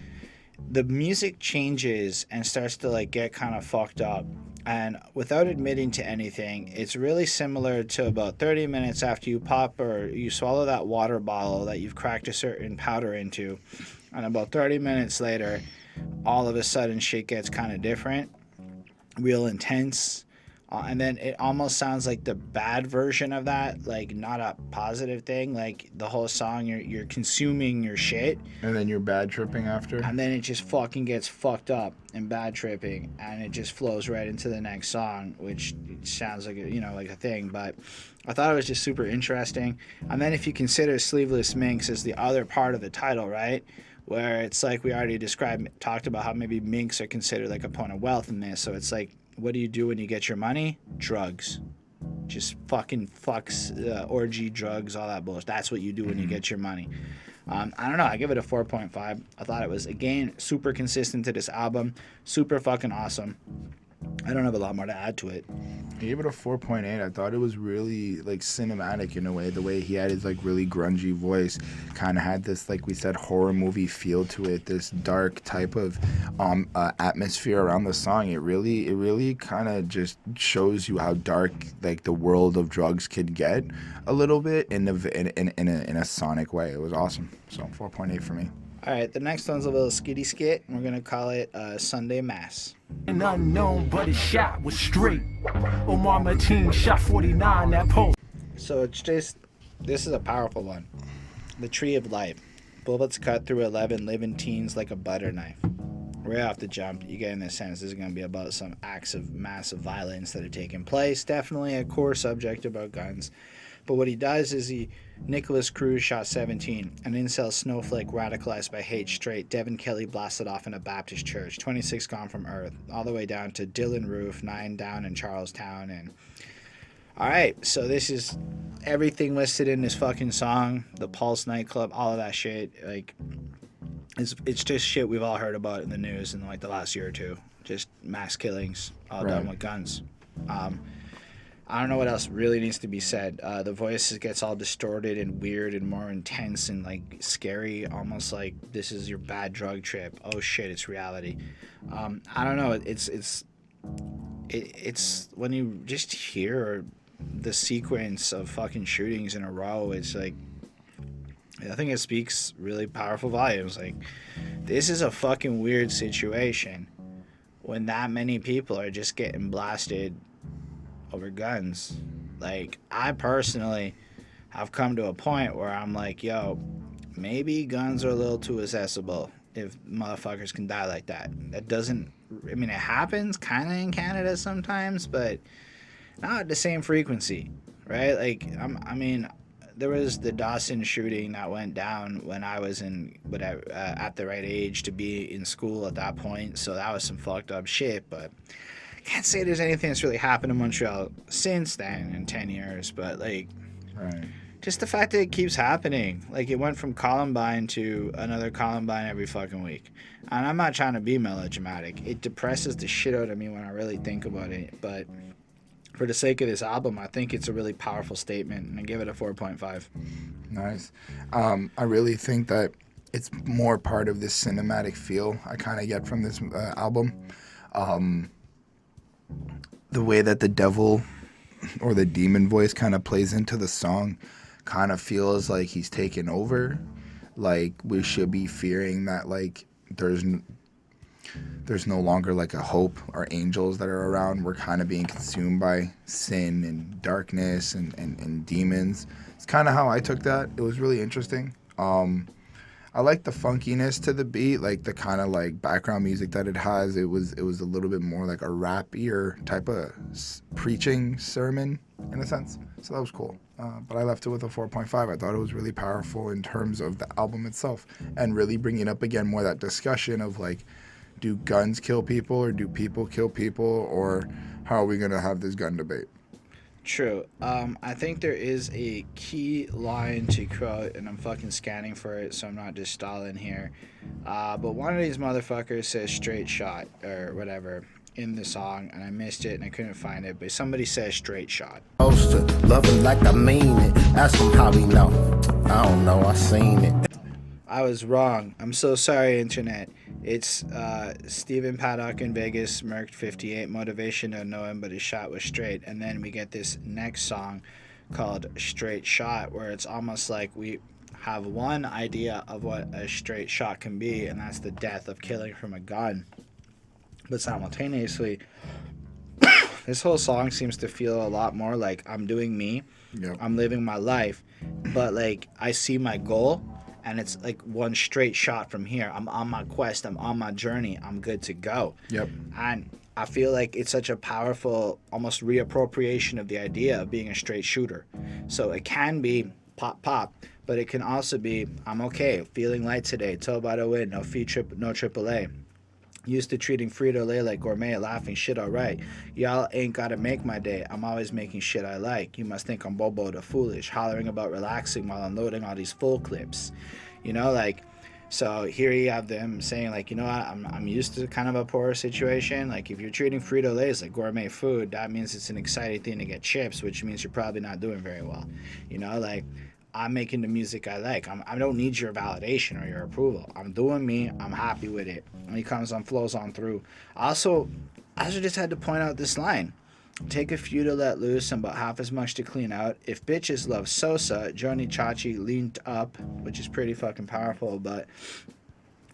the music changes and starts to like get kind of fucked up. And without admitting to anything, it's really similar to about 30 minutes after you pop or you swallow that water bottle that you've cracked a certain powder into. And about 30 minutes later, all of a sudden shit gets kind of different, real intense. And then it almost sounds like the bad version of that, like not a positive thing. Like the whole song, you're consuming your shit. And then you're bad tripping after. And then it just fucking gets fucked up and bad tripping. And it just flows right into the next song, which sounds like like a thing. But I thought it was just super interesting. And then if you consider Sleeveless Minks as the other part of the title, right? Where it's like we already talked about how maybe minks are considered like a point of wealth in this. So it's like, what do you do when you get your money? Drugs. Just fucking fucks, orgy, drugs, all that bullshit. That's what you do when you get your money. I don't know. I give it a 4.5. I thought it was, again, super consistent to this album. Super fucking awesome. I don't have a lot more to add to it. I gave it a 4.8. I thought it was really like cinematic in a way. The way he had his like really grungy voice kind of had this, like we said, horror movie feel to it. This dark type of atmosphere around the song. It really kind of just shows you how dark like the world of drugs could get a little bit in a sonic way. It was awesome. So 4.8 for me. All right, the next one's a little skitty skit. And we're gonna call it Sunday Mass. An unknown, but his shot was straight. Omar Martin shot 49 that post. So it's just, this is a powerful one. The Tree of Life. Bullets cut through 11 living teens like a butter knife. Right off the jump, you get in the sense this is going to be about some acts of massive violence that are taking place. Definitely a core subject about guns. But what he does is Nicholas Cruz shot 17. An incel snowflake radicalized by hate straight. Devin Kelly blasted off in a Baptist church. 26 gone from Earth. All the way down to Dylan Roof, 9 down in Charlestown. And all right, so this is everything listed in this fucking song. The Pulse nightclub, all of that shit. Like, it's just shit we've all heard about in the news in like the last year or two. Just mass killings, all done with guns. I don't know what else really needs to be said. The voice gets all distorted and weird and more intense and like scary, almost like this is your bad drug trip. Oh shit, it's reality. I don't know. It's when you just hear the sequence of fucking shootings in a row. It's like, I think it speaks really powerful volumes. Like, this is a fucking weird situation when that many people are just getting blasted over guns. Like, I personally have come to a point where I'm like, yo, maybe guns are a little too accessible if motherfuckers can die like that. That doesn't, I mean, it happens kind of in Canada sometimes, but not at the same frequency, right? Like, I mean, there was the Dawson shooting that went down when I was at the right age to be in school at that point, so that was some fucked up shit, but can't say there's anything that's really happened in Montreal since then in 10 years, but like, Right. just the fact that it keeps happening. Like, it went from Columbine to another Columbine every fucking week. And I'm not trying to be melodramatic. It depresses the shit out of me when I really think about it. But for the sake of this album, I think it's a really powerful statement, and I give it a 4.5. Nice. I really think that it's more part of this cinematic feel I kind of get from this album. The way that the devil or the demon voice kind of plays into the song kind of feels like he's taken over. Like, we should be fearing that, like, there's no longer like a hope or angels that are around. We're kind of being consumed by sin and darkness and demons. It's kind of how I took that. It was really interesting. I like the funkiness to the beat, like the kind of like background music that it has. It was a little bit more like a rappier type of preaching sermon in a sense. So that was cool. But I left it with a 4.5. I thought it was really powerful in terms of the album itself and really bringing up again more that discussion of like, do guns kill people or do people kill people, or how are we going to have this gun debate? True. I think there is a key line to quote, and I'm fucking scanning for it, so I'm not just stalling here. But one of these motherfuckers says straight shot or whatever in the song, and I missed it and I couldn't find it, but somebody says straight shot. Poster, loving like I mean it. Ask him how he know. I don't know, I seen it. I was wrong. I'm so sorry, internet. It's Stephen Paddock in Vegas, Mercked 58, motivation to know him, but his shot was straight. And then we get this next song called Straight Shot, where it's almost like we have one idea of what a straight shot can be, and that's the death of killing from a gun. But simultaneously, this whole song seems to feel a lot more like I'm doing me. Yep. I'm living my life, but like I see my goal, and it's like one straight shot from here. I'm on my quest. I'm on my journey. I'm good to go. Yep. And I feel like it's such a powerful, almost reappropriation of the idea of being a straight shooter. So it can be pop, pop, but it can also be, I'm okay, feeling light today, toe by the wind, no AAA. Used to treating Frito-Lay like gourmet, laughing shit alright. Y'all ain't gotta make my day. I'm always making shit I like. You must think I'm Bobo the Foolish, hollering about relaxing while unloading all these full clips. You know, like, so here you have them saying, like, you know what, I'm used to kind of a poor situation. Like, if you're treating Frito-Lays like gourmet food, that means it's an exciting thing to get chips, which means you're probably not doing very well. You know, like, I'm making the music I like. I don't need your validation or your approval. I'm doing me. I'm happy with it. And he comes on, flows on through. Also, I just had to point out this line. Take a few to let loose and about half as much to clean out. If bitches love Sosa, Johnny Chachi leaned up, which is pretty fucking powerful, but...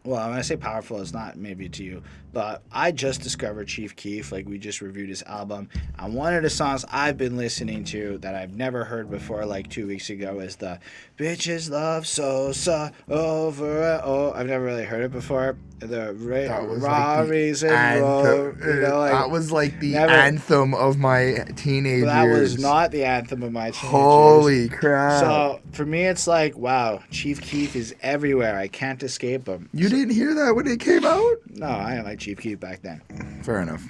Well, when I say powerful, it's not maybe to you, but I just discovered Chief Keef, like we just reviewed his album, and one of the songs I've been listening to that I've never heard before, like 2 weeks ago, is the Bitches Love Sosa over, I've never really heard it before. The Raw Reason Road, you know, like, that was like the anthem of my teenage that years. was not the anthem of my teenage Holy years. crap. So for me, it's like, wow, Chief Keef is everywhere. I can't escape him. You didn't hear that when it came out? No, I didn't like Chief Keef back then. Fair enough.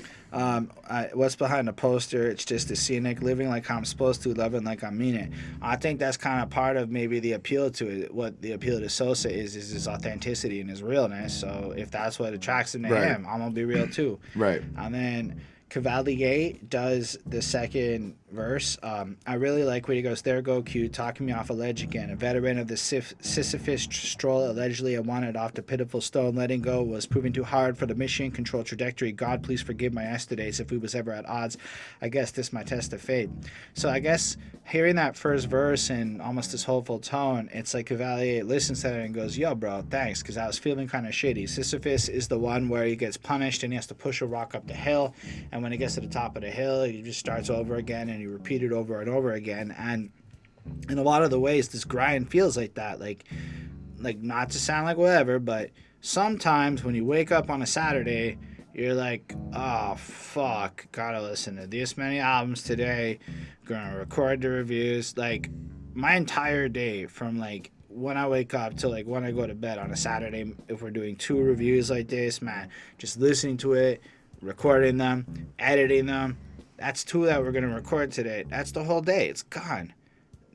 What's behind the poster? It's just a scenic, living like I'm supposed to, loving like I mean it. I think that's kind of part of maybe the appeal to it. What the appeal to Sosa is his authenticity and his realness. So if that's what attracts him to him, I'm gonna be real too. Right. And then Cavalier does the second verse. I really like when he goes, "There go Q, talking me off a ledge again. A veteran of the Sisyphus stroll, allegedly I wanted off the pitiful stone. Letting go was proving too hard for the mission control trajectory. God, please forgive my yesterdays if we was ever at odds. I guess this my test of fate." So I guess hearing that first verse and almost this hopeful tone, it's like Cavalier listens to it and goes, "Yo, bro, thanks, because I was feeling kind of shitty." Sisyphus is the one where he gets punished and he has to push a rock up the hill, and when he gets to the top of the hill, he just starts over again, and you repeat it over and over again. And in a lot of the ways, this grind feels like that. Like not to sound like whatever, but sometimes when you wake up on a Saturday, you're like, oh, fuck, gotta listen to this many albums today, gonna record the reviews. Like, my entire day from, like, when I wake up to, like, when I go to bed on a Saturday, if we're doing 2 reviews like this, man, just listening to it, recording them, editing them. That's 2 that we're going to record today. That's the whole day. It's gone.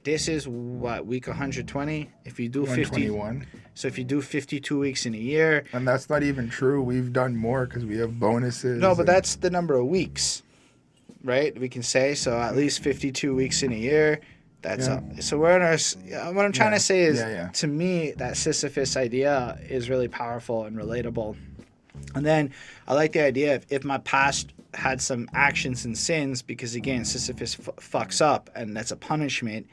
This is what, week 120? If you do 121. So if you do 52 weeks in a year. And that's not even true. We've done more because we have bonuses. No, but that's the number of weeks, right? We can say. So at least 52 weeks in a year. That's so we're in our. What I'm trying to say is, to me, that Sisyphus idea is really powerful and relatable. And then I like the idea of if my past had some actions and sins, because again, Sisyphus fucks up and that's a punishment.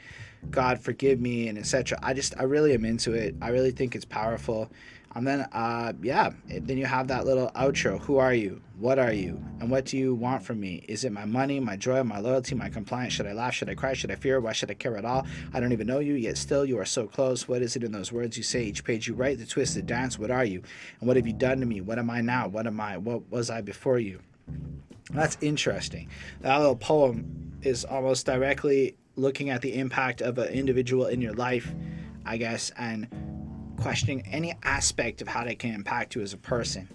God forgive me and etc. I really am into it. I really think it's powerful. And then then you have that little outro. Who are you? What are you? And what do you want from me? Is it my money, my joy, my loyalty, my compliance? Should I laugh? Should I cry? Should I fear? Why should I care at all? I don't even know you, yet still you are so close. What is it in those words you say? Each page you write, the twisted dance. What are you? And what have you done to me? What am I now? What am I? What was I before you? That's interesting. That little poem is almost directly looking at the impact of an individual in your life, I guess, and questioning any aspect of how they can impact you as a person.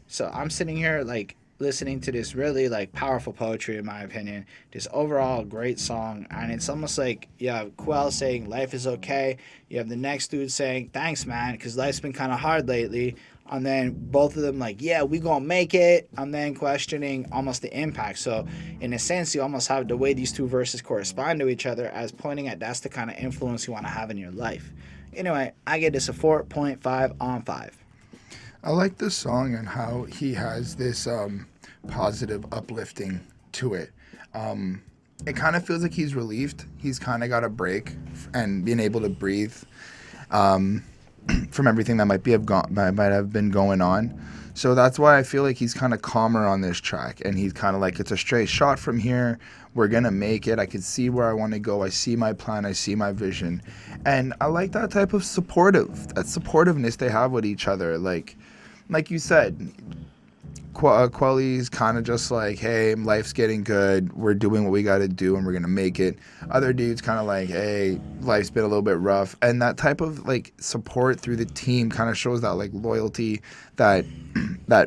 So I'm sitting here like listening to this really like powerful poetry, in my opinion. This overall great song, and it's almost like you have Quelle saying life is okay, you have the next dude saying thanks man, because life's been kind of hard lately, and then both of them like, yeah, we gonna make it, and then questioning almost the impact. So in a sense, you almost have the way these 2 verses correspond to each other as pointing at that's the kind of influence you want to have in your life. Anyway, I get this a 4.5 on 5. I like this song and how he has this positive uplifting to it. It kind of feels like he's relieved. He's kind of got a break and being able to breathe from everything that might have been going on. So that's why I feel like he's kind of calmer on this track, and he's kind of like, it's a straight shot from here. We're going to make it. I can see where I want to go. I see my plan. I see my vision. And I like that type of supportiveness they have with each other. Like you said, Quelly's kind of just like, hey, life's getting good. We're doing what we got to do, and we're going to make it. Other dudes kind of like, hey, life's been a little bit rough. And that type of like support through the team kind of shows that like loyalty, that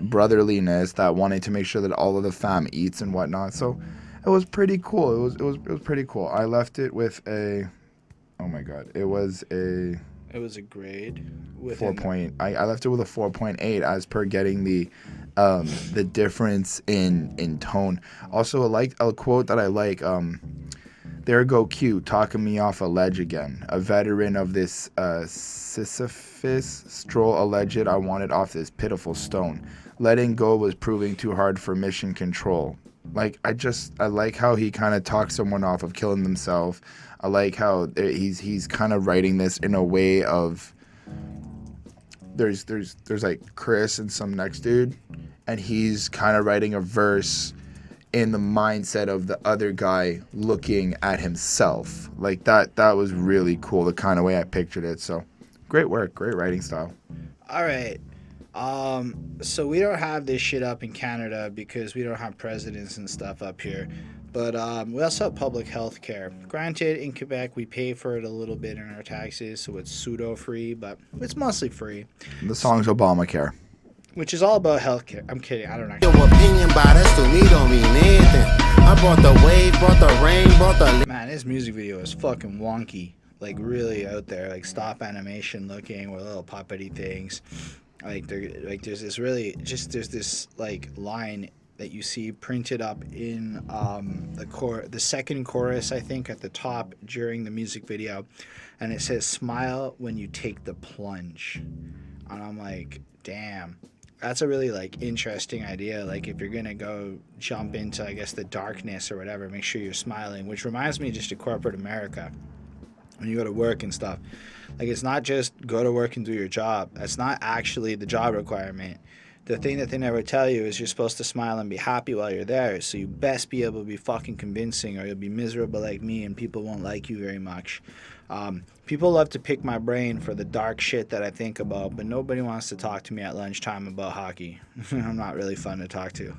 brotherliness, that wanting to make sure that all of the fam eats and whatnot. So it was pretty cool. It was pretty cool. I left it with a, oh my god, it was a grade with 4 point. I left it with a 4.8 as per getting the difference in tone. Also, a quote that I like. There go Q, talking me off a ledge again. A veteran of this Sisyphus stroll, alleged I wanted off this pitiful stone. Letting go was proving too hard for mission control. Like, I like how he kind of talks someone off of killing themselves. I like how he's kind of writing this in a way of there's like Chris and some next dude, and he's kind of writing a verse in the mindset of the other guy looking at himself. Like that was really cool, the kind of way I pictured it. So great work, great writing style. All right. So we don't have this shit up in Canada because we don't have presidents and stuff up here. But we also have public health care. Granted, in Quebec, we pay for it a little bit in our taxes, so it's pseudo-free, but it's mostly free. The song's Obamacare. Which is all about health care. I'm kidding, I don't know. Your opinion about us to me don't mean anything. I brought the wave, brought the rain, brought the... Man, this music video is fucking wonky. Like, really out there. Like, stop animation looking with little puppety things. Like, there's this really... Just, there's this, like, line that you see printed up in the second chorus, I think, at the top during the music video, and it says "Smile when you take the plunge," and I'm like, damn. That's a really like interesting idea. Like if you're gonna go jump into, I guess, the darkness or whatever, make sure you're smiling. Which reminds me just of corporate America, when you go to work and stuff. Like it's not just go to work and do your job. That's not actually the job requirement. The thing that they never tell you is you're supposed to smile and be happy while you're there. So you best be able to be fucking convincing, or you'll be miserable like me and people won't like you very much. People love to pick my brain for the dark shit that I think about, but nobody wants to talk to me at lunchtime about hockey. I'm not really fun to talk to.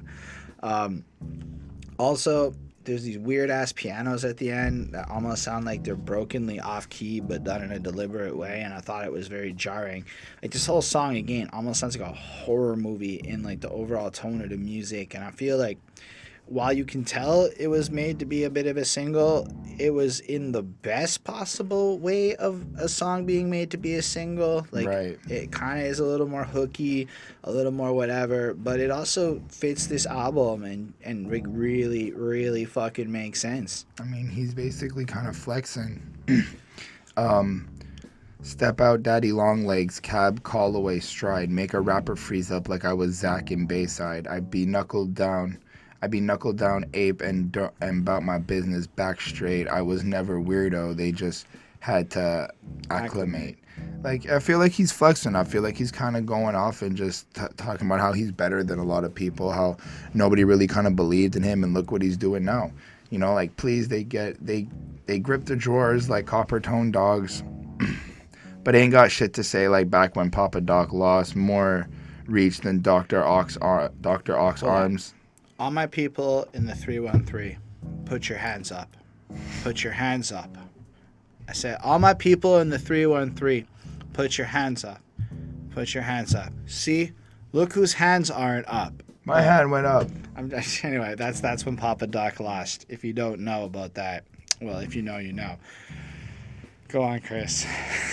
Also, there's these weird-ass pianos at the end that almost sound like they're brokenly off-key, but done in a deliberate way, and I thought it was very jarring. Like, this whole song, again, almost sounds like a horror movie in, like, the overall tone of the music, and I feel like while you can tell it was made to be a bit of a single, it was in the best possible way of a song being made to be a single. Like, right. It kind of is a little more hooky, a little more whatever, but it also fits this album and really, really fucking makes sense. I mean, he's basically kind of flexing. Step out, daddy long legs, cab, call away, stride, make a rapper freeze up like I was Zach in Bayside. I be knuckled down, ape, and about my business back straight. I was never weirdo. They just had to acclimate. Like, I feel like he's flexing. I feel like he's kind of going off and just talking about how he's better than a lot of people, how nobody really kind of believed in him, and look what he's doing now. You know, like, please, they grip the drawers like copper-toned dogs, but ain't got shit to say like back when Papa Doc lost more reach than Dr. Ox arms. All my people in the 313, put your hands up. Put your hands up. I said, all my people in the 313, put your hands up. Put your hands up. See? Look whose hands aren't up. My hand went up. Anyway, that's when Papa Doc lost. If you don't know about that, well, if you know, you know. Go on, Chris.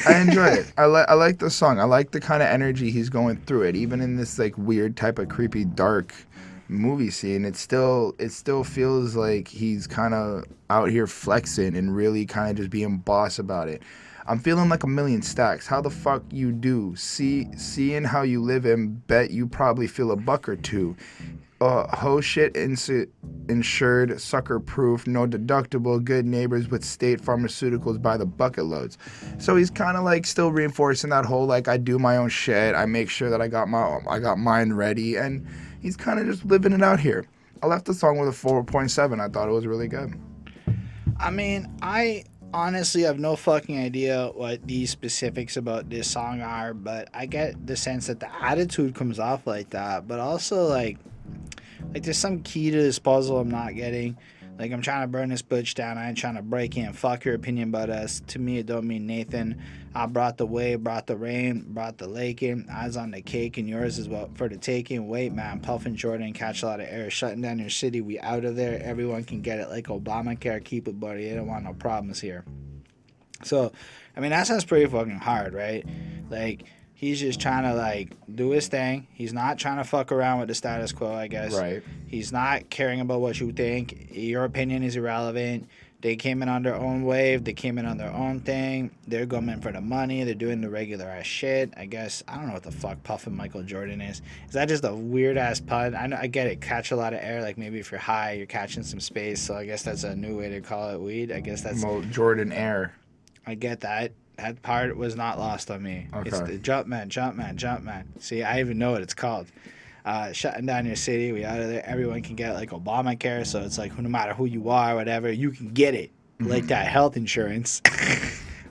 I enjoy it. I like the song. I like the kind of energy he's going through it. Even in this like weird type of creepy dark movie scene, it still feels like he's kind of out here flexing and really kind of just being boss about it. I'm feeling like a million stacks. How the fuck you do? Seeing how you live and bet you probably feel a buck or two. Ho shit insured, sucker proof, no deductible, good neighbors with state pharmaceuticals by the bucket loads. So he's kind of like still reinforcing that whole like I do my own shit. I make sure that I got mine ready, and he's kind of just living it out here. I left the song with a 4.7. I thought it was really good. I mean, I honestly have no fucking idea what these specifics about this song are, but I get the sense that the attitude comes off like that, but also like there's some key to this puzzle I'm not getting. Like, I'm trying to burn this bitch down. I ain't trying to break in. Fuck your opinion about us. To me, it don't mean Nathan. I brought the wave, brought the rain, brought the lake in. Eyes on the cake, and yours is what for the taking. Wait, man, puffing Jordan, catch a lot of air. Shutting down your city, we out of there. Everyone can get it like Obamacare. Keep it, buddy. They don't want no problems here. So, I mean, that sounds pretty fucking hard, right? Like, he's just trying to, like, do his thing. He's not trying to fuck around with the status quo, I guess. Right. He's not caring about what you think. Your opinion is irrelevant. They came in on their own wave. They came in on their own thing. They're going for the money. They're doing the regular ass shit. I guess, I don't know what the fuck puffing Michael Jordan is. Is that just a weird ass pun? I get it. Catch a lot of air. Like, maybe if you're high, you're catching some space. So I guess that's a new way to call it weed. I guess that's... Jordan air. I get that. That part was not lost on me. Okay. It's the Jumpman. See, I even know what it's called. Shutting down your city. We out of there. Everyone can get like Obamacare. So it's like no matter who you are, whatever, you can get it. Mm-hmm. Like that health insurance,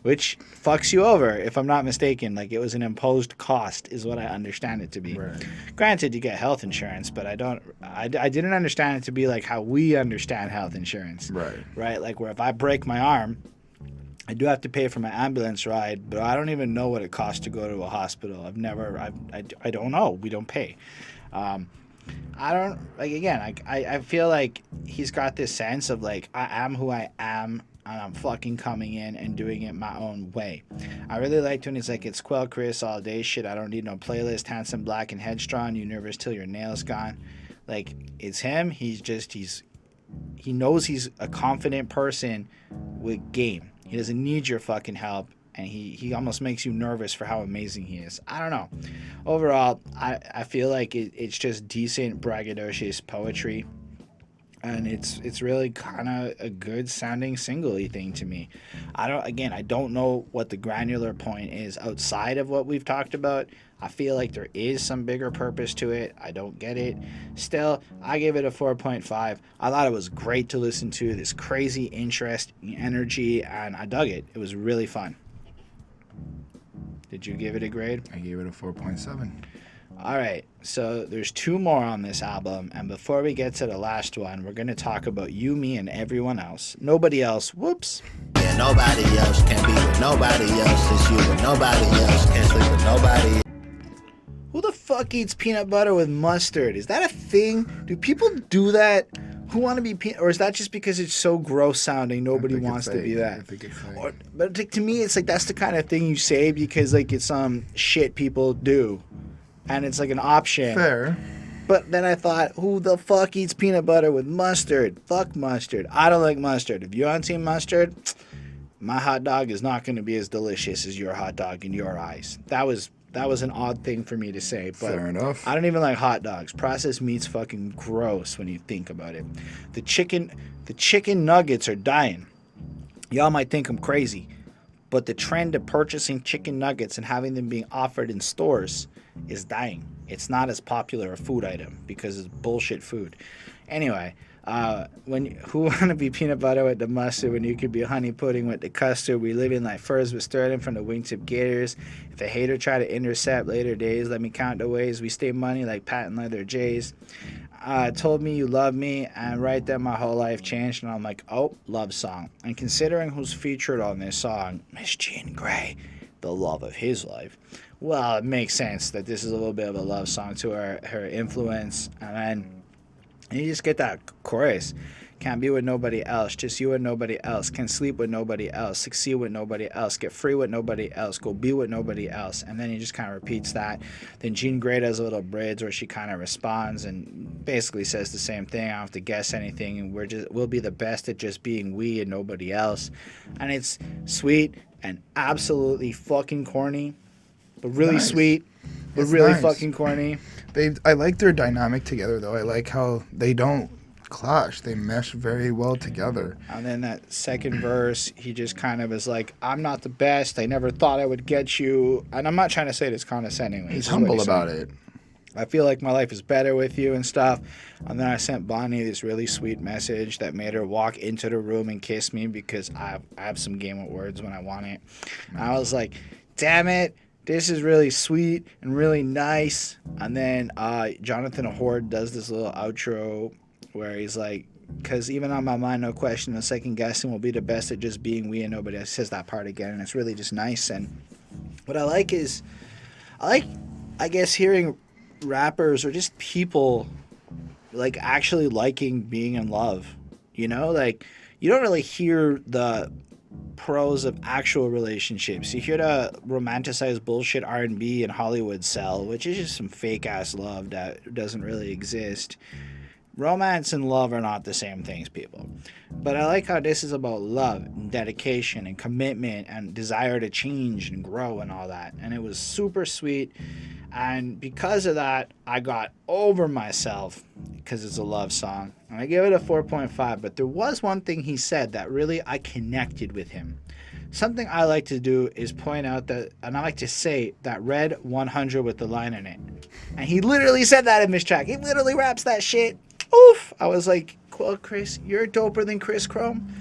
which fucks you over, if I'm not mistaken. Like, it was an imposed cost is what I understand it to be. Right. Granted, you get health insurance, but I didn't understand it to be like how we understand health insurance. Right? Like, where if I break my arm, I do have to pay for my ambulance ride, but I don't even know what it costs to go to a hospital. I don't know. We don't pay. I don't, like, again, I feel like he's got this sense of, like, I am who I am, and I'm fucking coming in and doing it my own way. I really liked when he's like, it's Quelle Chris all day shit. I don't need no playlist. Handsome, black, and headstrong. You nervous till your nails gone. Like, it's him. He knows he's a confident person with game. He doesn't need your fucking help, and he almost makes you nervous for how amazing he is. I don't know. Overall, I feel like it's just decent braggadocious poetry, and it's really kind of a good sounding single-y thing to me. I don't know what the granular point is outside of what we've talked about. I feel like there is some bigger purpose to it. I don't get it. Still, I gave it a 4.5. I thought it was great to listen to, this crazy interest, energy, and I dug it. It was really fun. Did you give it a grade? I gave it a 4.7. All right, so there's 2 more on this album, and before we get to the last one, we're going to talk about You, Me, and Everyone Else. Nobody Else, whoops. Yeah, nobody else can be with nobody else. It's you and nobody else can sleep with nobody. Who the fuck eats peanut butter with mustard? Is that a thing? Do people do that? Who want to be or is that just because it's so gross sounding nobody wants to be that? I think it's fake. But to me, it's like that's the kind of thing you say because like it's some shit people do. And it's like an option. Fair. But then I thought, who the fuck eats peanut butter with mustard? Fuck mustard. I don't like mustard. If you're on team mustard, my hot dog is not going to be as delicious as your hot dog in your eyes. That was an odd thing for me to say. But Fair enough. I don't even like hot dogs. Processed meat's fucking gross when you think about it. The chicken nuggets are dying. Y'all might think I'm crazy, but the trend of purchasing chicken nuggets and having them being offered in stores is dying. It's not as popular a food item because it's bullshit food. Anyway, who want to be peanut butter with the mustard when you could be honey pudding with the custard? We live in like furs with sterling from the wingtip gators. If a hater try to intercept later days, let me count the ways we stay money like patent leather J's. Told me you love me, and right then my whole life changed, and I'm like, oh, love song. And considering who's featured on this song, Miss Jean Grae, the love of his life, well, it makes sense that this is a little bit of a love song to her influence. And then you just get that chorus. Can't be with nobody else, just you and nobody else. Can sleep with nobody else, succeed with nobody else, get free with nobody else, go be with nobody else. And then he just kind of repeats that. Then Jean Grae does a little bridge where she kind of responds and basically says the same thing. I don't have to guess anything, and we'll be the best at just being we and nobody else. And it's sweet and absolutely fucking corny, but really Nice. sweet, but It's really nice. fucking corny. I like their dynamic together, though. I like how they don't clash. They mesh very well together. And then that second verse, he just kind of is like, I'm not the best. I never thought I would get you. And I'm not trying to say this condescendingly. He's humble about it. I feel like my life is better with you and stuff. And then I sent Bonnie this really sweet message that made her walk into the room and kiss me because I have some game with words when I want it. And I was like, damn it. This is really sweet and really nice. And then Jonatahn Hoard does this little outro where he's like, because even on my mind, no question, no second guessing, will be the best at just being we and nobody else. Says that part again, and it's really just nice. And what I like is, I guess, hearing rappers or just people like actually liking being in love. You know, like you don't really hear the pros of actual relationships. You hear the romanticized bullshit R&B and Hollywood sell, which is just some fake ass love that doesn't really exist. Romance and love are not the same things, people. But I like how this is about love and dedication and commitment and desire to change and grow and all that. And it was super sweet. And because of that, I got over myself because it's a love song. And I gave it a 4.5. But there was one thing he said that really I connected with him. Something I like to do is point out that, and I like to say that red 100 with the line in it. And he literally said that in this track. He literally raps that shit. Oof. I was like, Quelle Chris, you're doper than Chris Chrome.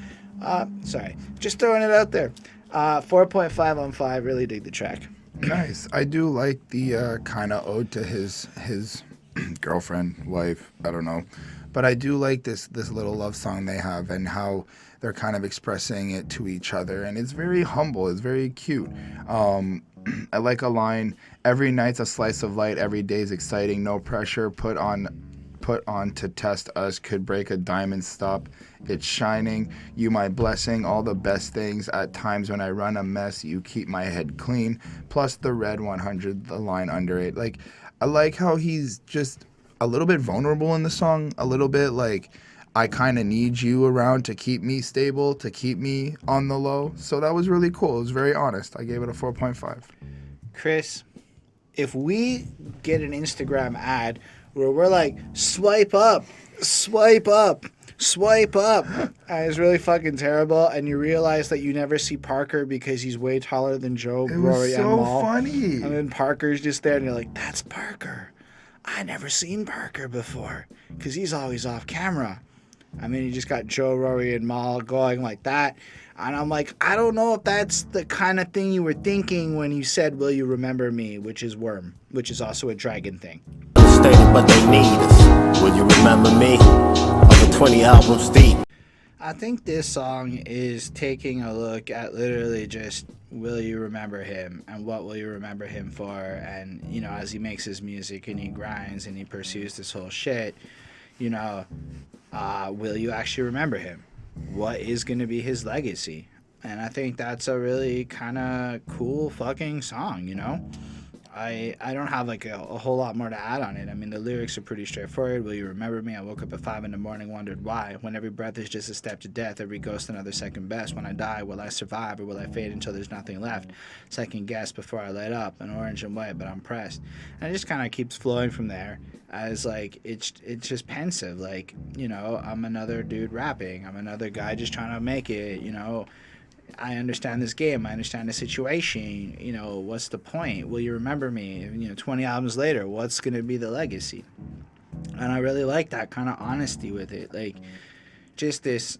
Sorry. Just throwing it out there. 4.5 on 5. Really dig the track. Nice. I do like the kind of ode to his girlfriend, wife, I don't know. But I do like this little love song they have and how they're kind of expressing it to each other. And it's very humble. It's very cute. I like a line, every night's a slice of light, every day's exciting, no pressure, put on to test us, could break a diamond, stop it's shining, you my blessing, all the best things, at times when I run a mess, you keep my head clean, plus the red 100, the line under it. Like, I like how he's just a little bit vulnerable in the song, a little bit like I kind of need you around to keep me stable, to keep me on the low. So that was really cool. It was very honest. I gave it a 4.5. Chris, if we get an Instagram ad where we're like, swipe up, swipe up, swipe up, and it's really fucking terrible, and you realize that you never see Parker because he's way taller than Joe, It Rory, was and so Mal. funny. And then Parker's just there, and you're like, that's Parker. I never seen Parker before because he's always off camera. I mean, you just got Joe, Rory, and Mal going like that. And I'm like, I don't know if that's the kind of thing you were thinking when you said, will you remember me, which is Wyrm, which is also a dragon thing. Stated, but they need us. Will you remember me? Over 20 albums deep. I think this song is taking a look at literally just, will you remember him, and what will you remember him for? And, you know, as he makes his music and he grinds and he pursues this whole shit, you know, will you actually remember him? What is going to be his legacy? And I think that's a really kind of cool fucking song, you know? I don't have like a whole lot more to add on it. I mean, the lyrics are pretty straightforward. Will you remember me? I woke up at 5 a.m, wondered why. When every breath is just a step to death, every ghost another second best. When I die, will I survive or will I fade until there's nothing left? Second guess before I light up, an orange and white, but I'm pressed. And it just kind of keeps flowing from there as like it's just pensive. Like, you know, I'm another dude rapping. I'm another guy just trying to make it, you know. I understand this game. I understand the situation. You know, what's the point? Will you remember me? You know, 20 albums later, what's going to be the legacy? And I really like that kind of honesty with it. Like, just this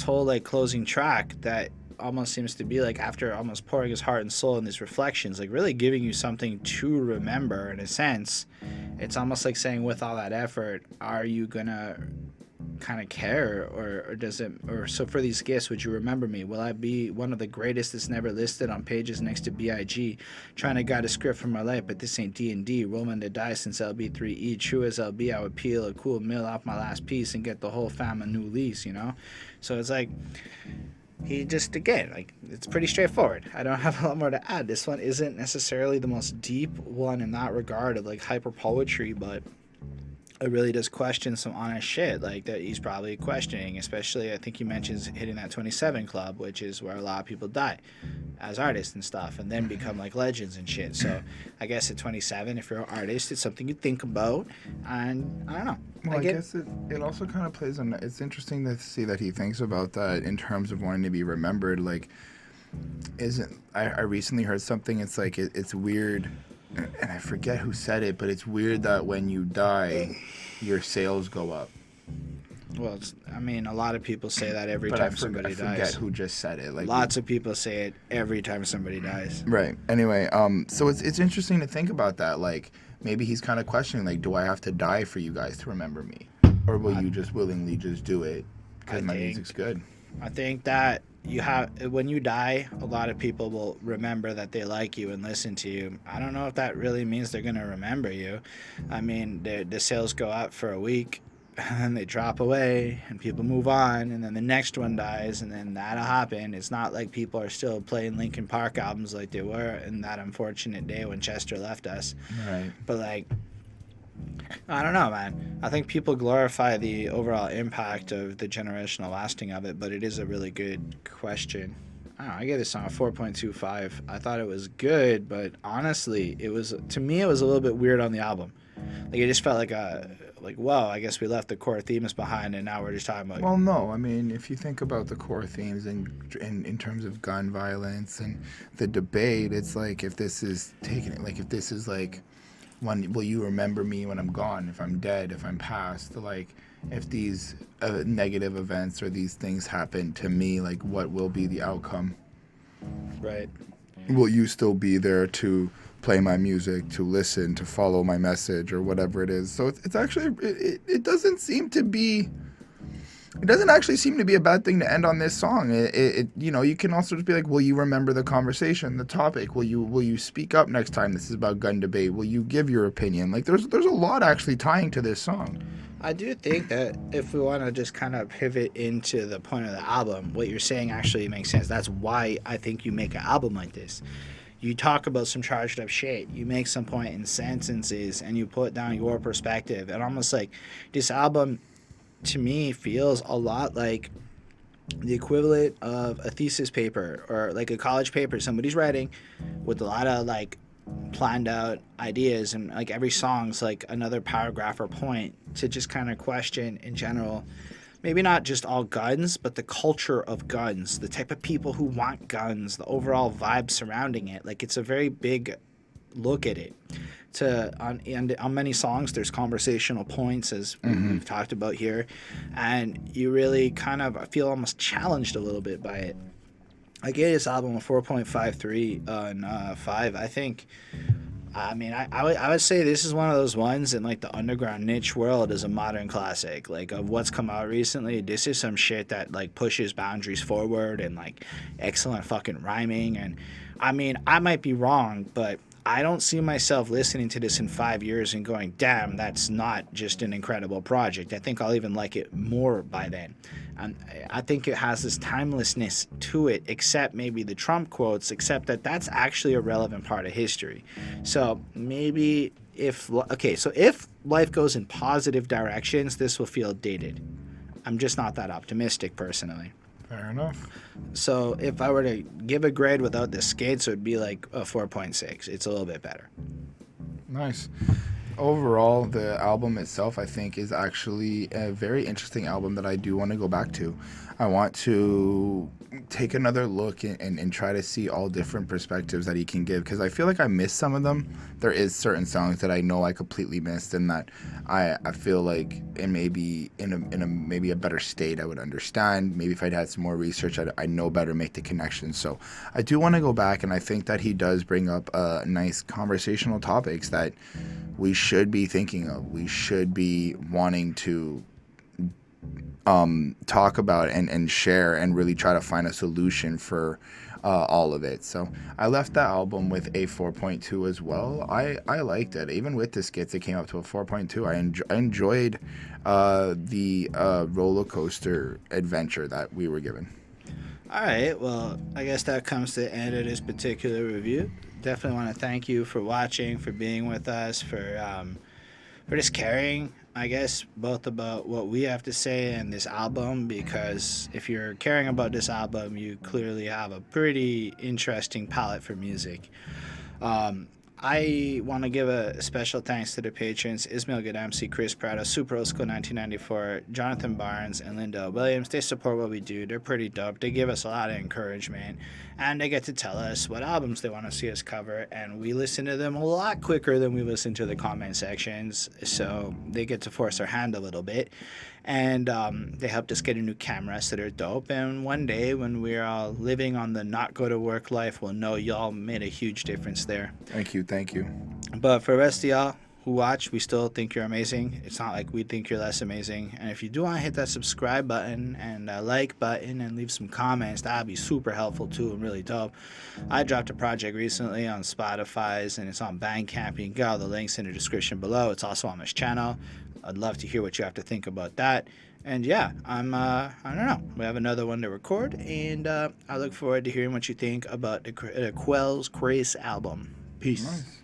whole, like, closing track that almost seems to be, like, after almost pouring his heart and soul in these reflections, like, really giving you something to remember in a sense. It's almost like saying, with all that effort, are you going to kind of care, or does it, or so for these gifts, would you remember me? Will I be one of the greatest that's never listed on pages next to BIG, trying to guide a script for my life, but this ain't D&D, rolling the dice since LB3E, true as LB, I would peel a cool meal off my last piece and get the whole fam a new lease, you know? So it's like, he just, again, like, it's pretty straightforward. I don't have a lot more to add. This one isn't necessarily the most deep one in that regard of, like, hyper poetry, but it really does question some honest shit, like, that he's probably questioning, especially, I think he mentions hitting that 27 club, which is where a lot of people die as artists and stuff, and then become, like, legends and shit. So I guess at 27, if you're an artist, it's something you think about, and I don't know. Well, I guess it also kind of plays on, it's interesting to see that he thinks about that in terms of wanting to be remembered. Like, I recently heard something, it's like, it's weird, and I forget who said it, but it's weird that when you die, your sales go up. Well, I mean, a lot of people say that every time somebody dies. I forget who just said it. Like, lots of people say it every time somebody dies. Right. Anyway, so it's interesting to think about that. Like, maybe he's kind of questioning, like, do I have to die for you guys to remember me? Or will you just willingly just do it because my music's good? I think that when you die, a lot of people will remember that they like you and listen to you. I don't know if that really means they're going to remember you. I mean, the sales go up for a week, and then they drop away, and people move on, and then the next one dies, and then that'll happen. It's not like people are still playing Linkin Park albums like they were in that unfortunate day when Chester left us. Right. But, like, I don't know, man. I think people glorify the overall impact of the generational lasting of it, but it is a really good question. I don't know, I gave this song a 4.25. I thought it was good, but honestly, to me it was a little bit weird on the album. Like, it just felt like, whoa, I guess we left the core themes behind and now we're just talking about... Well, no, I mean, if you think about the core themes in terms of gun violence and the debate, it's like, if this is taking it, like, if this is like, will you remember me when I'm gone, if I'm dead, if I'm past, like, if these negative events or these things happen to me, like, what will be the outcome? Right. Will you still be there to play my music, to listen, to follow my message, or whatever it is? So it's actually, it doesn't seem to be, it doesn't actually seem to be a bad thing to end on this song. You know, you can also just be like, will you remember the conversation, the topic? Will you speak up next time this is about gun debate? Will you give your opinion? Like, there's a lot actually tying to this song. I do think that if we want to just kind of pivot into the point of the album, what you're saying actually makes sense. That's why I think you make an album like this. You talk about some charged up shit. You make some point in sentences, and you put down your perspective. And almost like this album, to me, feels a lot like the equivalent of a thesis paper or like a college paper somebody's writing with a lot of like planned out ideas, and like every song's like another paragraph or point to just kind of question in general, maybe not just all guns, but the culture of guns, the type of people who want guns, the overall vibe surrounding it. Like it's a very big look at it. And on many songs there's conversational points, as we've talked about here, and you really kind of feel almost challenged a little bit by it. I gave this album a 4.53 on 5. I think, I mean, I would say this is one of those ones in like the underground niche world is a modern classic. Like of what's come out recently, this is some shit that like pushes boundaries forward and like excellent fucking rhyming. And I mean, I might be wrong, but I don't see myself listening to this in 5 years and going, damn, that's not just an incredible project. I think I'll even like it more by then. And I think it has this timelessness to it, except maybe the Trump quotes, except that that's actually a relevant part of history. So maybe if life goes in positive directions, this will feel dated. I'm just not that optimistic personally. Fair enough. So if I were to give a grade without the skates, it would be like a 4.6. It's a little bit better. Nice. Overall, the album itself, I think, is actually a very interesting album that I do want to go back to. I want to take another look and try to see all different perspectives that he can give, because I feel like I missed some of them. There is certain songs that I know I completely missed, and that I feel like it may be in a maybe a better state I would understand. Maybe if I'd had some more research, I'd know better, make the connections. So I do want to go back, and I think that he does bring up nice conversational topics that we should be thinking of. We should be wanting to talk about and share and really try to find a solution for all of it. So I left that album with a 4.2 as well. I liked it. Even with the skits, it came up to a 4.2. I enjoyed the roller coaster adventure that we were given. All right, well, I guess that comes to the end of this particular review. Definitely want to thank you for watching, for being with us, for just caring, I guess, both about what we have to say and this album, because if you're caring about this album, you clearly have a pretty interesting palette for music. I want to give a special thanks to the patrons: Ismail Gadamsi, Chris Prado, Super Old School 1994, Jonathan Barnes, and Linda Williams. They support what we do. They're pretty dope. They give us a lot of encouragement, and they get to tell us what albums they want to see us cover, and we listen to them a lot quicker than we listen to the comment sections, so they get to force our hand a little bit. And they helped us get a new camera, so they're dope. And one day when we're all living on the not go to work life, we'll know y'all made a huge difference there. Thank you. But for the rest of y'all who watch, we still think you're amazing. It's not like we think you're less amazing. And if you do want to hit that subscribe button and like button and leave some comments, that'd be super helpful too and really dope. I dropped a project recently on Spotify's, and it's on Bandcamp. You can get all the links in the description below. It's also on this channel. I'd love to hear what you have to think about that. And yeah, I don't know. We have another one to record, and I look forward to hearing what you think about the Quelle Chris album. Peace. Nice.